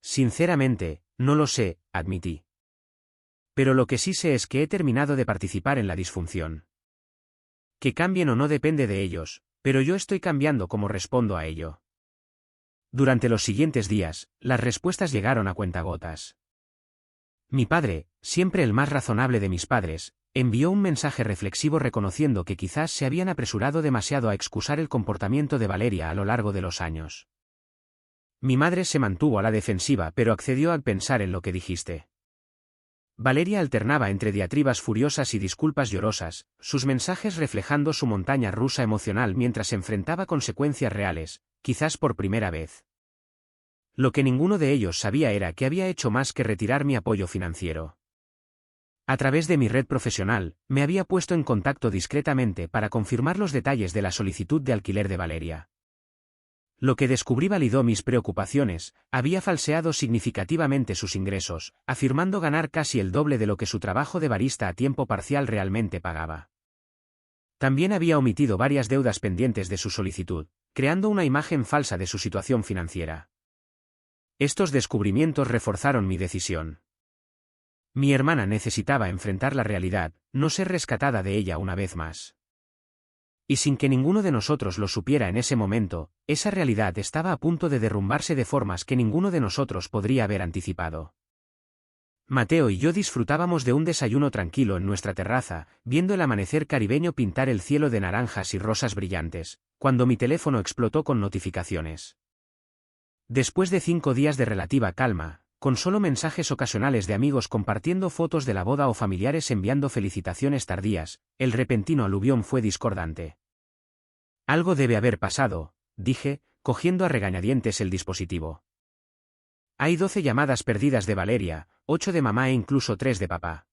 [SPEAKER 1] Sinceramente, no lo sé, admití. Pero lo que sí sé es que he terminado de participar en la disfunción. Que cambien o no depende de ellos, pero yo estoy cambiando como respondo a ello. Durante los siguientes días, las respuestas llegaron a cuentagotas. Mi padre, siempre el más razonable de mis padres, envió un mensaje reflexivo reconociendo que quizás se habían apresurado demasiado a excusar el comportamiento de Valeria a lo largo de los años. Mi madre se mantuvo a la defensiva pero accedió al pensar en lo que dijiste. Valeria alternaba entre diatribas furiosas y disculpas llorosas, sus mensajes reflejando su montaña rusa emocional mientras enfrentaba consecuencias reales, quizás por primera vez. Lo que ninguno de ellos sabía era que había hecho más que retirar mi apoyo financiero. A través de mi red profesional, me había puesto en contacto discretamente para confirmar los detalles de la solicitud de alquiler de Valeria. Lo que descubrí validó mis preocupaciones, había falseado significativamente sus ingresos, afirmando ganar casi el doble de lo que su trabajo de barista a tiempo parcial realmente pagaba. También había omitido varias deudas pendientes de su solicitud, creando una imagen falsa de su situación financiera. Estos descubrimientos reforzaron mi decisión. Mi hermana necesitaba enfrentar la realidad, no ser rescatada de ella una vez más. Y sin que ninguno de nosotros lo supiera en ese momento, esa realidad estaba a punto de derrumbarse de formas que ninguno de nosotros podría haber anticipado. Mateo y yo disfrutábamos de un desayuno tranquilo en nuestra terraza, viendo el amanecer caribeño pintar el cielo de naranjas y rosas brillantes, cuando mi teléfono explotó con notificaciones. Después de 5 días de relativa calma, con solo mensajes ocasionales de amigos compartiendo fotos de la boda o familiares enviando felicitaciones tardías, el repentino aluvión fue discordante. Algo debe haber pasado, dije, cogiendo a regañadientes el dispositivo. Hay 12 llamadas perdidas de Valeria, 8 de mamá e incluso 3 de papá.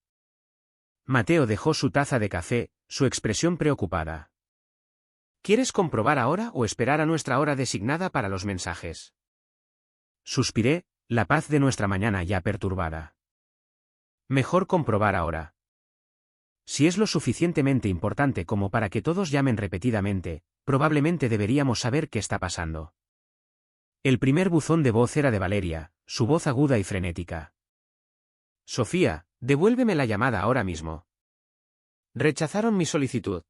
[SPEAKER 1] Mateo dejó su taza de café, su expresión preocupada. ¿Quieres comprobar ahora o esperar a nuestra hora designada para los mensajes? Suspiré, la paz de nuestra mañana ya perturbada. Mejor comprobar ahora. Si es lo suficientemente importante como para que todos llamen repetidamente, probablemente deberíamos saber qué está pasando. El primer buzón de voz era de Valeria, su voz aguda y frenética. Sofía, devuélveme la llamada ahora mismo. Rechazaron mi solicitud.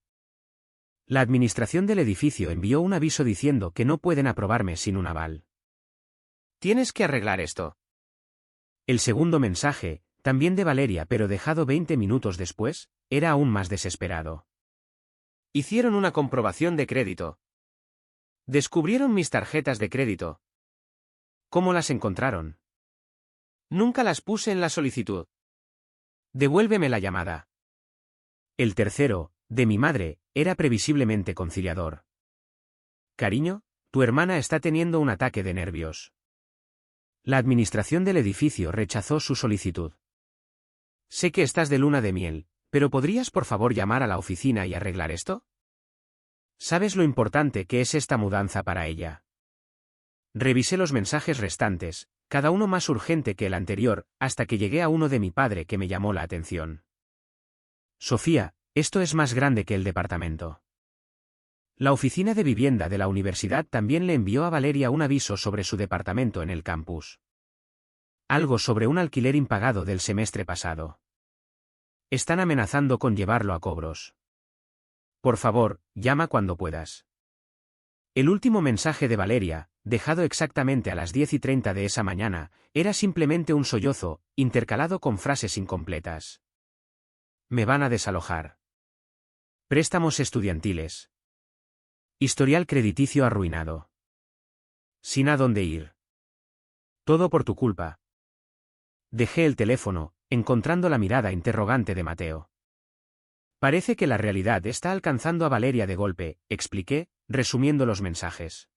[SPEAKER 1] La administración del edificio envió un aviso diciendo que no pueden aprobarme sin un aval. Tienes que arreglar esto. El segundo mensaje, también de Valeria pero dejado 20 minutos después, era aún más desesperado. Hicieron una comprobación de crédito. Descubrieron mis tarjetas de crédito. ¿Cómo las encontraron? Nunca las puse en la solicitud. Devuélveme la llamada. El tercero, de mi madre, era previsiblemente conciliador. Cariño, tu hermana está teniendo un ataque de nervios. La administración del edificio rechazó su solicitud. Sé que estás de luna de miel, pero ¿podrías por favor llamar a la oficina y arreglar esto? ¿Sabes lo importante que es esta mudanza para ella? Revisé los mensajes restantes, cada uno más urgente que el anterior, hasta que llegué a uno de mi padre que me llamó la atención. Sofía, esto es más grande que el departamento. La oficina de vivienda de la universidad también le envió a Valeria un aviso sobre su departamento en el campus. Algo sobre un alquiler impagado del semestre pasado. Están amenazando con llevarlo a cobros. Por favor, llama cuando puedas. El último mensaje de Valeria, dejado exactamente a las 10:30 de esa mañana, era simplemente un sollozo, intercalado con frases incompletas. Me van a desalojar. Préstamos estudiantiles. Historial crediticio arruinado. Sin a dónde ir. Todo por tu culpa. Dejé el teléfono, encontrando la mirada interrogante de Mateo. Parece que la realidad está alcanzando a Valeria de golpe, expliqué, resumiendo los mensajes.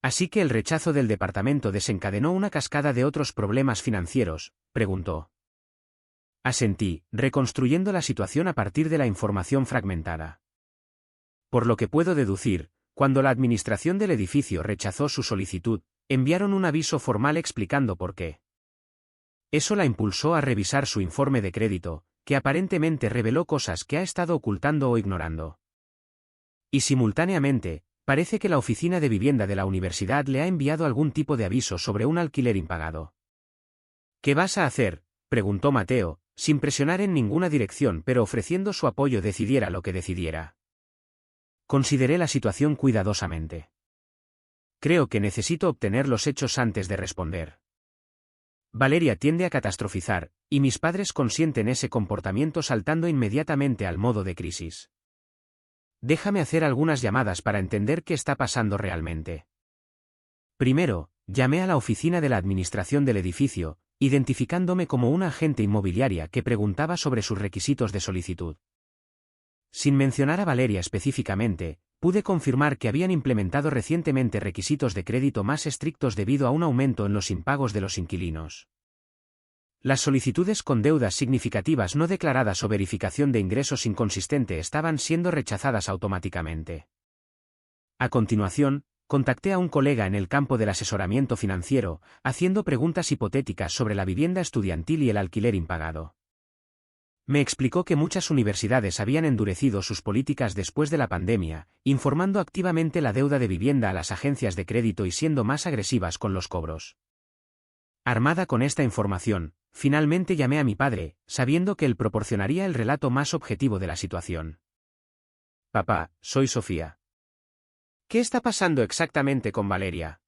[SPEAKER 1] Así que el rechazo del departamento desencadenó una cascada de otros problemas financieros, preguntó. Asentí, reconstruyendo la situación a partir de la información fragmentada. Por lo que puedo deducir, cuando la administración del edificio rechazó su solicitud, enviaron un aviso formal explicando por qué. Eso la impulsó a revisar su informe de crédito, que aparentemente reveló cosas que ha estado ocultando o ignorando. Y simultáneamente, parece que la oficina de vivienda de la universidad le ha enviado algún tipo de aviso sobre un alquiler impagado. ¿Qué vas a hacer?, preguntó Mateo, sin presionar en ninguna dirección pero ofreciendo su apoyo decidiera lo que decidiera. Consideré la situación cuidadosamente. Creo que necesito obtener los hechos antes de responder. Valeria tiende a catastrofizar, y mis padres consienten ese comportamiento saltando inmediatamente al modo de crisis. Déjame hacer algunas llamadas para entender qué está pasando realmente. Primero, llamé a la oficina de la administración del edificio, identificándome como una agente inmobiliaria que preguntaba sobre sus requisitos de solicitud. Sin mencionar a Valeria específicamente, pude confirmar que habían implementado recientemente requisitos de crédito más estrictos debido a un aumento en los impagos de los inquilinos. Las solicitudes con deudas significativas no declaradas o verificación de ingresos inconsistente estaban siendo rechazadas automáticamente. A continuación, contacté a un colega en el campo del asesoramiento financiero, haciendo preguntas hipotéticas sobre la vivienda estudiantil y el alquiler impagado. Me explicó que muchas universidades habían endurecido sus políticas después de la pandemia, informando activamente la deuda de vivienda a las agencias de crédito y siendo más agresivas con los cobros. Armada con esta información, finalmente llamé a mi padre, sabiendo que él proporcionaría el relato más objetivo de la situación. Papá, soy Sofía. ¿Qué está pasando exactamente con Valeria?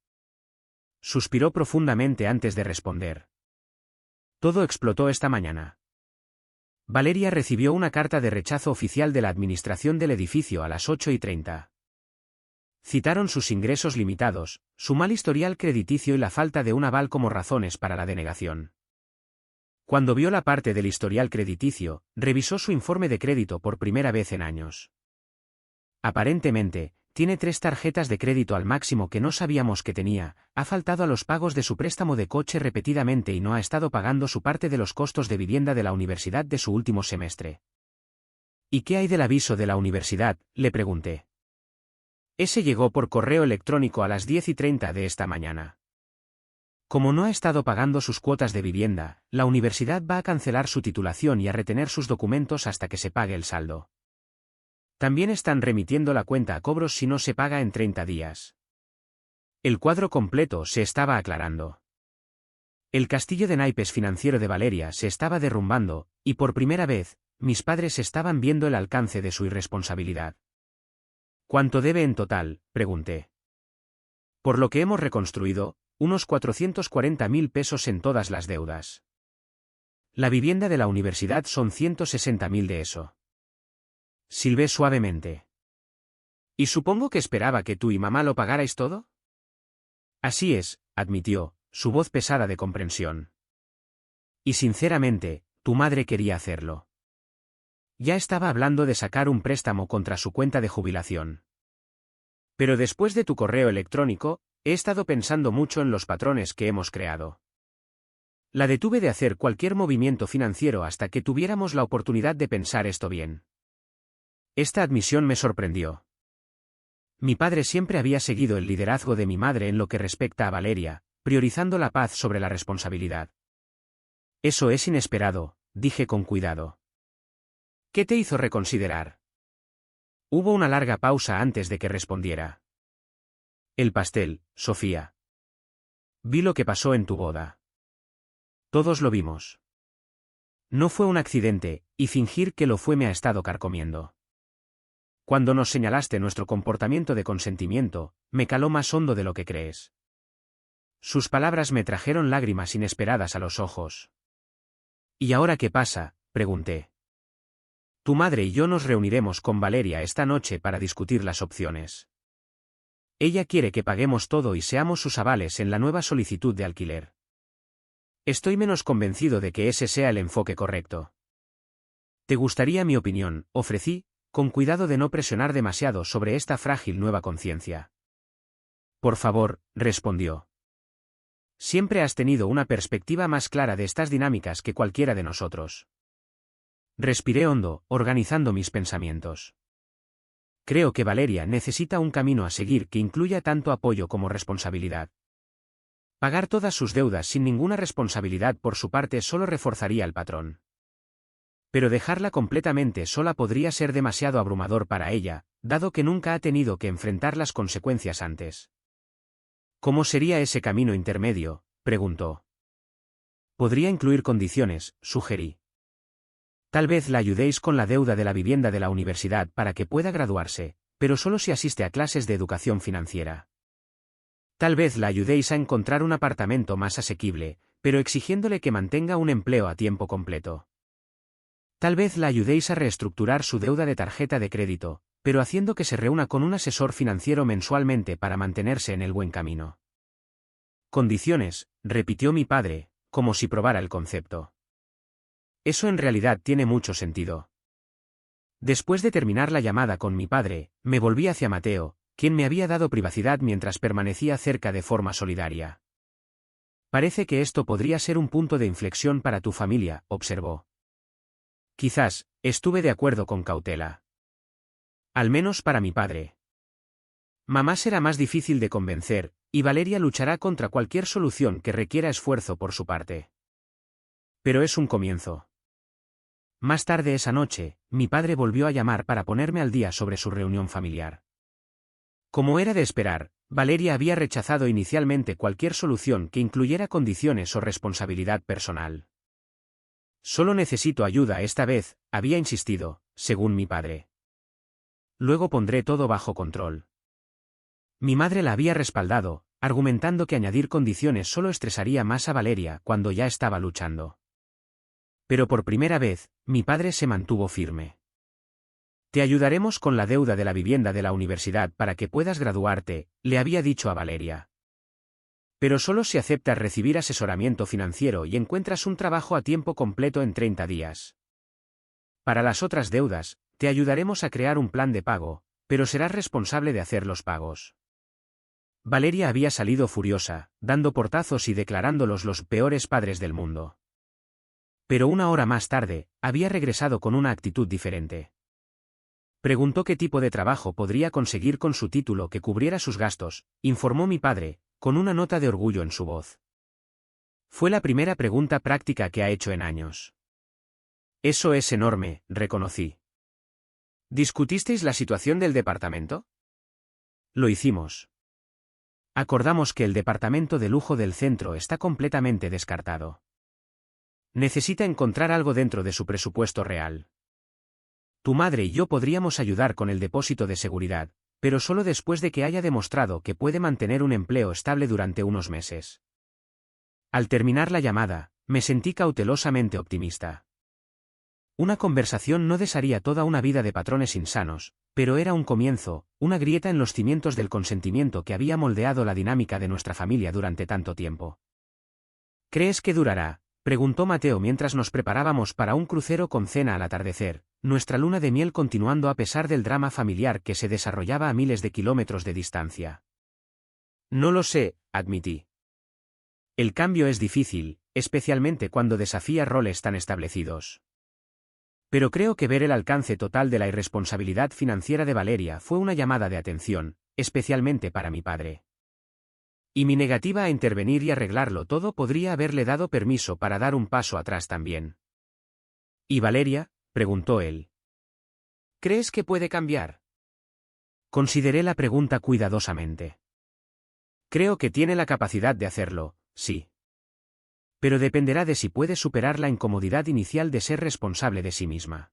[SPEAKER 1] Suspiró profundamente antes de responder. Todo explotó esta mañana. Valeria recibió una carta de rechazo oficial de la administración del edificio a las 8:30. Citaron sus ingresos limitados, su mal historial crediticio y la falta de un aval como razones para la denegación. Cuando vio la parte del historial crediticio, revisó su informe de crédito por primera vez en años. Aparentemente, tiene 3 tarjetas de crédito al máximo que no sabíamos que tenía, ha faltado a los pagos de su préstamo de coche repetidamente y no ha estado pagando su parte de los costos de vivienda de la universidad de su último semestre. ¿Y qué hay del aviso de la universidad?, le pregunté. Ese llegó por correo electrónico a las 10:30 de esta mañana. Como no ha estado pagando sus cuotas de vivienda, la universidad va a cancelar su titulación y a retener sus documentos hasta que se pague el saldo. También están remitiendo la cuenta a cobros si no se paga en 30 días. El cuadro completo se estaba aclarando. El castillo de naipes financiero de Valeria se estaba derrumbando, y por primera vez, mis padres estaban viendo el alcance de su irresponsabilidad. ¿Cuánto debe en total?, pregunté. Por lo que hemos reconstruido, unos 440.000 pesos en todas las deudas. La vivienda de la universidad son 160.000 de eso. Silbé suavemente. ¿Y supongo que esperaba que tú y mamá lo pagarais todo? Así es, admitió, su voz pesada de comprensión. Y sinceramente, tu madre quería hacerlo. Ya estaba hablando de sacar un préstamo contra su cuenta de jubilación. Pero después de tu correo electrónico, he estado pensando mucho en los patrones que hemos creado. La detuve de hacer cualquier movimiento financiero hasta que tuviéramos la oportunidad de pensar esto bien. Esta admisión me sorprendió. Mi padre siempre había seguido el liderazgo de mi madre en lo que respecta a Valeria, priorizando la paz sobre la responsabilidad. Eso es inesperado, dije con cuidado. ¿Qué te hizo reconsiderar? Hubo una larga pausa antes de que respondiera. El pastel, Sofía. Vi lo que pasó en tu boda. Todos lo vimos. No fue un accidente, y fingir que lo fue me ha estado carcomiendo. Cuando nos señalaste nuestro comportamiento de consentimiento, me caló más hondo de lo que crees. Sus palabras me trajeron lágrimas inesperadas a los ojos. ¿Y ahora qué pasa?, pregunté. Tu madre y yo nos reuniremos con Valeria esta noche para discutir las opciones. Ella quiere que paguemos todo y seamos sus avales en la nueva solicitud de alquiler. Estoy menos convencido de que ese sea el enfoque correcto. ¿Te gustaría mi opinión?, ofrecí, con cuidado de no presionar demasiado sobre esta frágil nueva conciencia. Por favor, respondió. Siempre has tenido una perspectiva más clara de estas dinámicas que cualquiera de nosotros. Respiré hondo, organizando mis pensamientos. Creo que Valeria necesita un camino a seguir que incluya tanto apoyo como responsabilidad. Pagar todas sus deudas sin ninguna responsabilidad por su parte solo reforzaría el patrón. Pero dejarla completamente sola podría ser demasiado abrumador para ella, dado que nunca ha tenido que enfrentar las consecuencias antes. ¿Cómo sería ese camino intermedio?, preguntó. Podría incluir condiciones, sugerí. Tal vez la ayudéis con la deuda de la vivienda de la universidad para que pueda graduarse, pero solo si asiste a clases de educación financiera. Tal vez la ayudéis a encontrar un apartamento más asequible, pero exigiéndole que mantenga un empleo a tiempo completo. Tal vez la ayudéis a reestructurar su deuda de tarjeta de crédito, pero haciendo que se reúna con un asesor financiero mensualmente para mantenerse en el buen camino. Condiciones, repitió mi padre, como si probara el concepto. Eso en realidad tiene mucho sentido. Después de terminar la llamada con mi padre, me volví hacia Mateo, quien me había dado privacidad mientras permanecía cerca de forma solidaria. Parece que esto podría ser un punto de inflexión para tu familia, observó. Quizás, estuve de acuerdo con cautela. Al menos para mi padre. Mamá será más difícil de convencer, y Valeria luchará contra cualquier solución que requiera esfuerzo por su parte. Pero es un comienzo. Más tarde esa noche, mi padre volvió a llamar para ponerme al día sobre su reunión familiar. Como era de esperar, Valeria había rechazado inicialmente cualquier solución que incluyera condiciones o responsabilidad personal. Solo necesito ayuda esta vez, había insistido, según mi padre. Luego pondré todo bajo control. Mi madre la había respaldado, argumentando que añadir condiciones solo estresaría más a Valeria cuando ya estaba luchando. Pero por primera vez, mi padre se mantuvo firme. Te ayudaremos con la deuda de la vivienda de la universidad para que puedas graduarte, le había dicho a Valeria. Pero solo si aceptas recibir asesoramiento financiero y encuentras un trabajo a tiempo completo en 30 días. Para las otras deudas, te ayudaremos a crear un plan de pago, pero serás responsable de hacer los pagos. Valeria había salido furiosa, dando portazos y declarándolos los peores padres del mundo. Pero una hora más tarde, había regresado con una actitud diferente. Preguntó qué tipo de trabajo podría conseguir con su título que cubriera sus gastos, informó mi padre, con una nota de orgullo en su voz. Fue la primera pregunta práctica que ha hecho en años. Eso es enorme, reconocí. ¿Discutisteis la situación del departamento? Lo hicimos. Acordamos que el departamento de lujo del centro está completamente descartado. Necesita encontrar algo dentro de su presupuesto real. Tu madre y yo podríamos ayudar con el depósito de seguridad, pero solo después de que haya demostrado que puede mantener un empleo estable durante unos meses. Al terminar la llamada, me sentí cautelosamente optimista. Una conversación no desharía toda una vida de patrones insanos, pero era un comienzo, una grieta en los cimientos del consentimiento que había moldeado la dinámica de nuestra familia durante tanto tiempo. ¿Crees que durará?, preguntó Mateo mientras nos preparábamos para un crucero con cena al atardecer, nuestra luna de miel continuando a pesar del drama familiar que se desarrollaba a miles de kilómetros de distancia. No lo sé, admití. El cambio es difícil, especialmente cuando desafía roles tan establecidos. Pero creo que ver el alcance total de la irresponsabilidad financiera de Valeria fue una llamada de atención, especialmente para mi padre. Y mi negativa a intervenir y arreglarlo todo podría haberle dado permiso para dar un paso atrás también. ¿Y Valeria?, preguntó él. ¿Crees que puede cambiar? Consideré la pregunta cuidadosamente. Creo que tiene la capacidad de hacerlo, sí. Pero dependerá de si puede superar la incomodidad inicial de ser responsable de sí misma.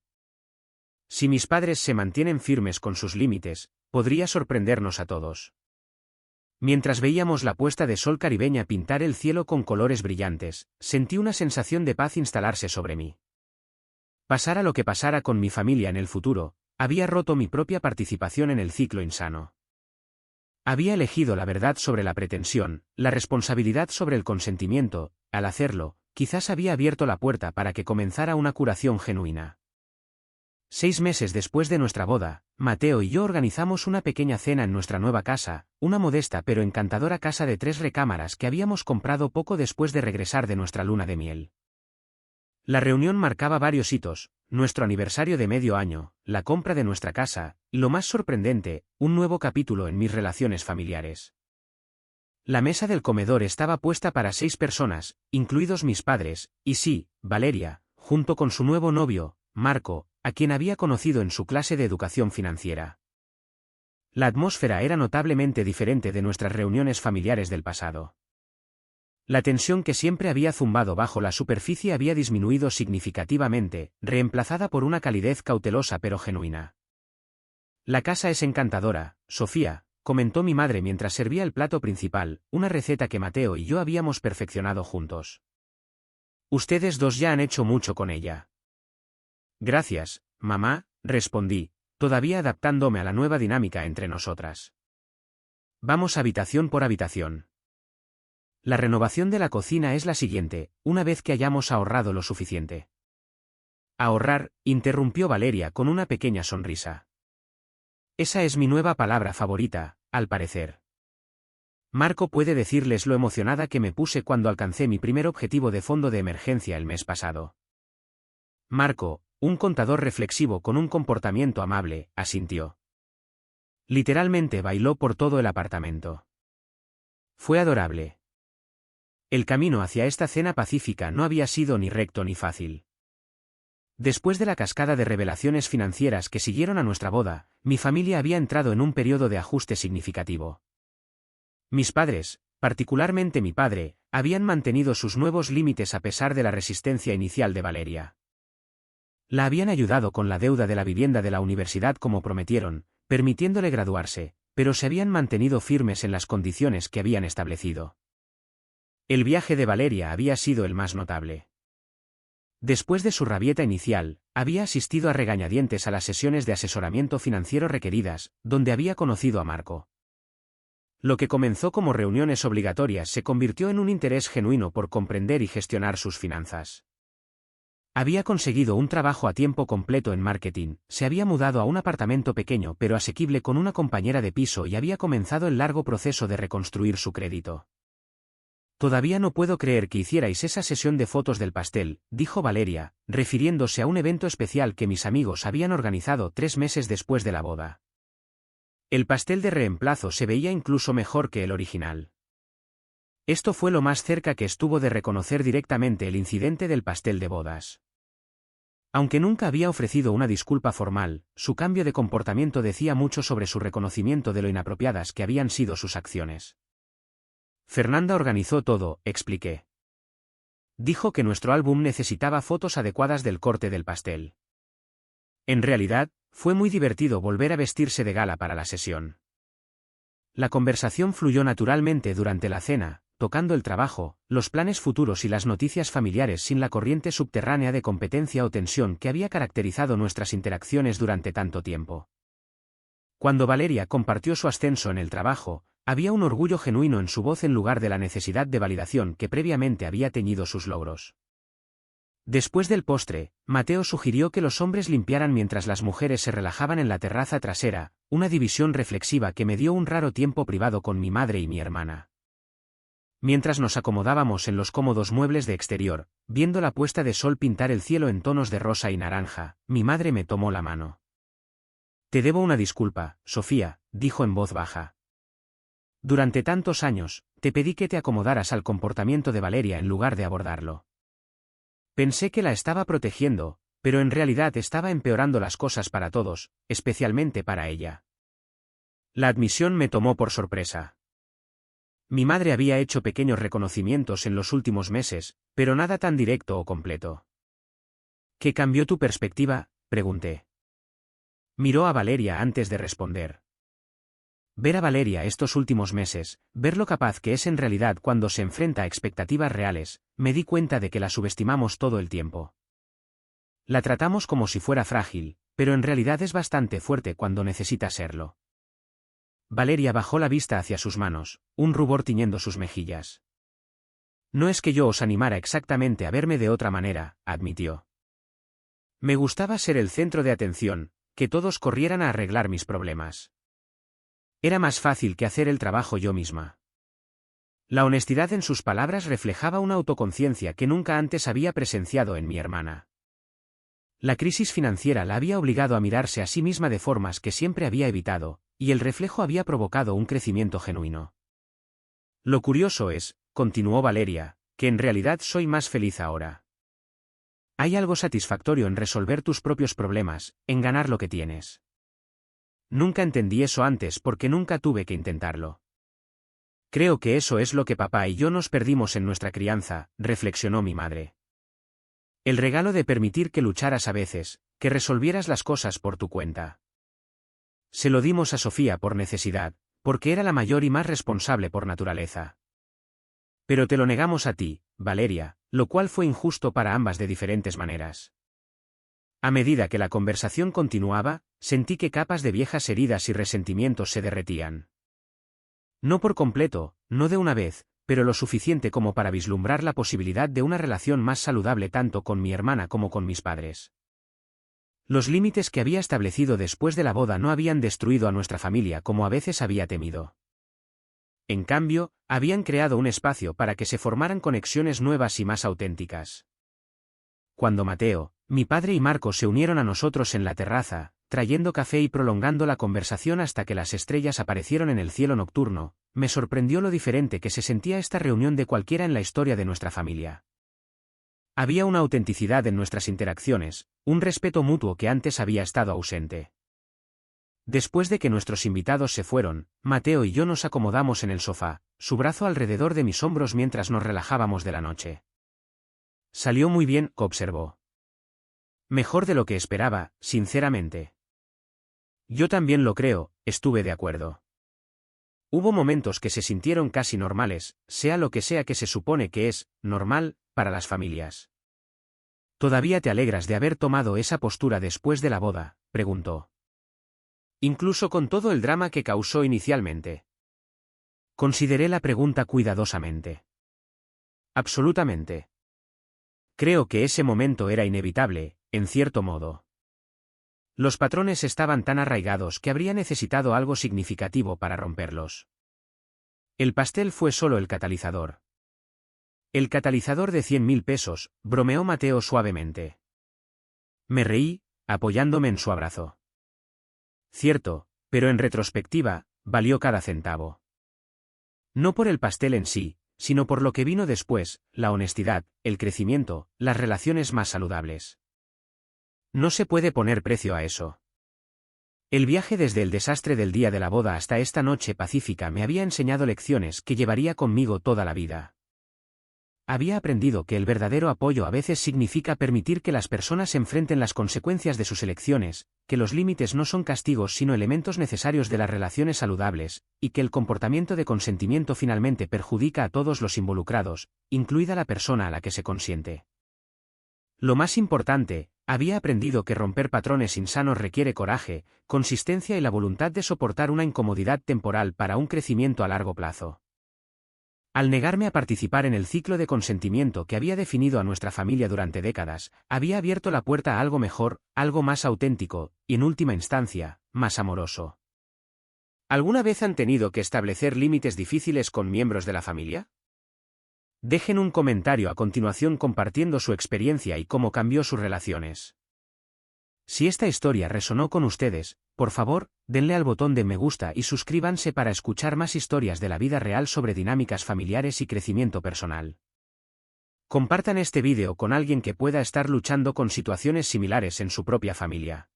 [SPEAKER 1] Si mis padres se mantienen firmes con sus límites, podría sorprendernos a todos. Mientras veíamos la puesta de sol caribeña pintar el cielo con colores brillantes, sentí una sensación de paz instalarse sobre mí. Pasara lo que pasara con mi familia en el futuro, había roto mi propia participación en el ciclo insano. Había elegido la verdad sobre la pretensión, la responsabilidad sobre el consentimiento. Al hacerlo, quizás había abierto la puerta para que comenzara una curación genuina. 6 meses después de nuestra boda, Mateo y yo organizamos una pequeña cena en nuestra nueva casa, una modesta pero encantadora casa de 3 recámaras que habíamos comprado poco después de regresar de nuestra luna de miel. La reunión marcaba varios hitos: nuestro aniversario de medio año, la compra de nuestra casa, y lo más sorprendente, un nuevo capítulo en mis relaciones familiares. La mesa del comedor estaba puesta para 6 personas, incluidos mis padres, y sí, Valeria, junto con su nuevo novio, Marco, a quien había conocido en su clase de educación financiera. La atmósfera era notablemente diferente de nuestras reuniones familiares del pasado. La tensión que siempre había zumbado bajo la superficie había disminuido significativamente, reemplazada por una calidez cautelosa pero genuina. La casa es encantadora, Sofía, comentó mi madre mientras servía el plato principal, una receta que Mateo y yo habíamos perfeccionado juntos. Ustedes dos ya han hecho mucho con ella. Gracias, mamá, respondí, todavía adaptándome a la nueva dinámica entre nosotras. Vamos habitación por habitación. La renovación de la cocina es la siguiente, una vez que hayamos ahorrado lo suficiente. Ahorrar, interrumpió Valeria con una pequeña sonrisa. Esa es mi nueva palabra favorita, al parecer. Marco puede decirles lo emocionada que me puse cuando alcancé mi primer objetivo de fondo de emergencia el mes pasado. Marco, un contador reflexivo con un comportamiento amable, asintió. Literalmente bailó por todo el apartamento. Fue adorable. El camino hacia esta cena pacífica no había sido ni recto ni fácil. Después de la cascada de revelaciones financieras que siguieron a nuestra boda, mi familia había entrado en un periodo de ajuste significativo. Mis padres, particularmente mi padre, habían mantenido sus nuevos límites a pesar de la resistencia inicial de Valeria. La habían ayudado con la deuda de la vivienda de la universidad como prometieron, permitiéndole graduarse, pero se habían mantenido firmes en las condiciones que habían establecido. El viaje de Valeria había sido el más notable. Después de su rabieta inicial, había asistido a regañadientes a las sesiones de asesoramiento financiero requeridas, donde había conocido a Marco. Lo que comenzó como reuniones obligatorias se convirtió en un interés genuino por comprender y gestionar sus finanzas. Había conseguido un trabajo a tiempo completo en marketing, se había mudado a un apartamento pequeño pero asequible con una compañera de piso y había comenzado el largo proceso de reconstruir su crédito. Todavía no puedo creer que hicierais esa sesión de fotos del pastel, dijo Valeria, refiriéndose a un evento especial que mis amigos habían organizado 3 meses después de la boda. El pastel de reemplazo se veía incluso mejor que el original. Esto fue lo más cerca que estuvo de reconocer directamente el incidente del pastel de bodas. Aunque nunca había ofrecido una disculpa formal, su cambio de comportamiento decía mucho sobre su reconocimiento de lo inapropiadas que habían sido sus acciones. Fernanda organizó todo, expliqué. Dijo que nuestro álbum necesitaba fotos adecuadas del corte del pastel. En realidad, fue muy divertido volver a vestirse de gala para la sesión. La conversación fluyó naturalmente durante la cena, tocando el trabajo, los planes futuros y las noticias familiares sin la corriente subterránea de competencia o tensión que había caracterizado nuestras interacciones durante tanto tiempo. Cuando Valeria compartió su ascenso en el trabajo, había un orgullo genuino en su voz en lugar de la necesidad de validación que previamente había teñido sus logros. Después del postre, Mateo sugirió que los hombres limpiaran mientras las mujeres se relajaban en la terraza trasera, una división reflexiva que me dio un raro tiempo privado con mi madre y mi hermana. Mientras nos acomodábamos en los cómodos muebles de exterior, viendo la puesta de sol pintar el cielo en tonos de rosa y naranja, mi madre me tomó la mano. Te debo una disculpa, Sofía, dijo en voz baja. Durante tantos años, te pedí que te acomodaras al comportamiento de Valeria en lugar de abordarlo. Pensé que la estaba protegiendo, pero en realidad estaba empeorando las cosas para todos, especialmente para ella. La admisión me tomó por sorpresa. Mi madre había hecho pequeños reconocimientos en los últimos meses, pero nada tan directo o completo. ¿Qué cambió tu perspectiva?, pregunté. Miró a Valeria antes de responder. Ver a Valeria estos últimos meses, ver lo capaz que es en realidad cuando se enfrenta a expectativas reales, me di cuenta de que la subestimamos todo el tiempo. La tratamos como si fuera frágil, pero en realidad es bastante fuerte cuando necesita serlo. Valeria bajó la vista hacia sus manos, un rubor tiñendo sus mejillas. No es que yo os animara exactamente a verme de otra manera, admitió. Me gustaba ser el centro de atención, que todos corrieran a arreglar mis problemas. Era más fácil que hacer el trabajo yo misma. La honestidad en sus palabras reflejaba una autoconciencia que nunca antes había presenciado en mi hermana. La crisis financiera la había obligado a mirarse a sí misma de formas que siempre había evitado, y el reflejo había provocado un crecimiento genuino. Lo curioso es, continuó Valeria, que en realidad soy más feliz ahora. Hay algo satisfactorio en resolver tus propios problemas, en ganar lo que tienes. Nunca entendí eso antes porque nunca tuve que intentarlo. Creo que eso es lo que papá y yo nos perdimos en nuestra crianza, reflexionó mi madre. El regalo de permitir que lucharas a veces, que resolvieras las cosas por tu cuenta. Se lo dimos a Sofía por necesidad, porque era la mayor y más responsable por naturaleza. Pero te lo negamos a ti, Valeria, lo cual fue injusto para ambas de diferentes maneras. A medida que la conversación continuaba, sentí que capas de viejas heridas y resentimientos se derretían. No por completo, no de una vez, pero lo suficiente como para vislumbrar la posibilidad de una relación más saludable tanto con mi hermana como con mis padres. Los límites que había establecido después de la boda no habían destruido a nuestra familia como a veces había temido. En cambio, habían creado un espacio para que se formaran conexiones nuevas y más auténticas. Cuando Mateo, mi padre y Marco se unieron a nosotros en la terraza, trayendo café y prolongando la conversación hasta que las estrellas aparecieron en el cielo nocturno, me sorprendió lo diferente que se sentía esta reunión de cualquiera en la historia de nuestra familia. Había una autenticidad en nuestras interacciones, un respeto mutuo que antes había estado ausente. Después de que nuestros invitados se fueron, Mateo y yo nos acomodamos en el sofá, su brazo alrededor de mis hombros mientras nos relajábamos de la noche. Salió muy bien, observó. Mejor de lo que esperaba, sinceramente. Yo también lo creo, estuve de acuerdo. Hubo momentos que se sintieron casi normales, sea lo que sea que se supone que es normal para las familias. ¿Todavía te alegras de haber tomado esa postura después de la boda?, preguntó. Incluso con todo el drama que causó inicialmente. Consideré la pregunta cuidadosamente. Absolutamente. Creo que ese momento era inevitable, en cierto modo. Los patrones estaban tan arraigados que habría necesitado algo significativo para romperlos. El pastel fue solo el catalizador. El catalizador de 100.000 pesos, bromeó Mateo suavemente. Me reí, apoyándome en su abrazo. Cierto, pero en retrospectiva, valió cada centavo. No por el pastel en sí, sino por lo que vino después, la honestidad, el crecimiento, las relaciones más saludables. No se puede poner precio a eso. El viaje desde el desastre del día de la boda hasta esta noche pacífica me había enseñado lecciones que llevaría conmigo toda la vida. Había aprendido que el verdadero apoyo a veces significa permitir que las personas enfrenten las consecuencias de sus elecciones, que los límites no son castigos sino elementos necesarios de las relaciones saludables, y que el comportamiento de consentimiento finalmente perjudica a todos los involucrados, incluida la persona a la que se consiente. Lo más importante, había aprendido que romper patrones insanos requiere coraje, consistencia y la voluntad de soportar una incomodidad temporal para un crecimiento a largo plazo. Al negarme a participar en el ciclo de consentimiento que había definido a nuestra familia durante décadas, había abierto la puerta a algo mejor, algo más auténtico, y en última instancia, más amoroso. ¿Alguna vez han tenido que establecer límites difíciles con miembros de la familia? Dejen un comentario a continuación compartiendo su experiencia y cómo cambió sus relaciones. Si esta historia resonó con ustedes, por favor, denle al botón de me gusta y suscríbanse para escuchar más historias de la vida real sobre dinámicas familiares y crecimiento personal. Compartan este vídeo con alguien que pueda estar luchando con situaciones similares en su propia familia.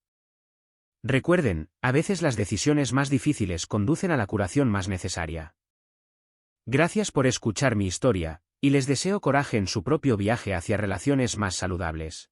[SPEAKER 1] Recuerden, a veces las decisiones más difíciles conducen a la curación más necesaria. Gracias por escuchar mi historia, y les deseo coraje en su propio viaje hacia relaciones más saludables.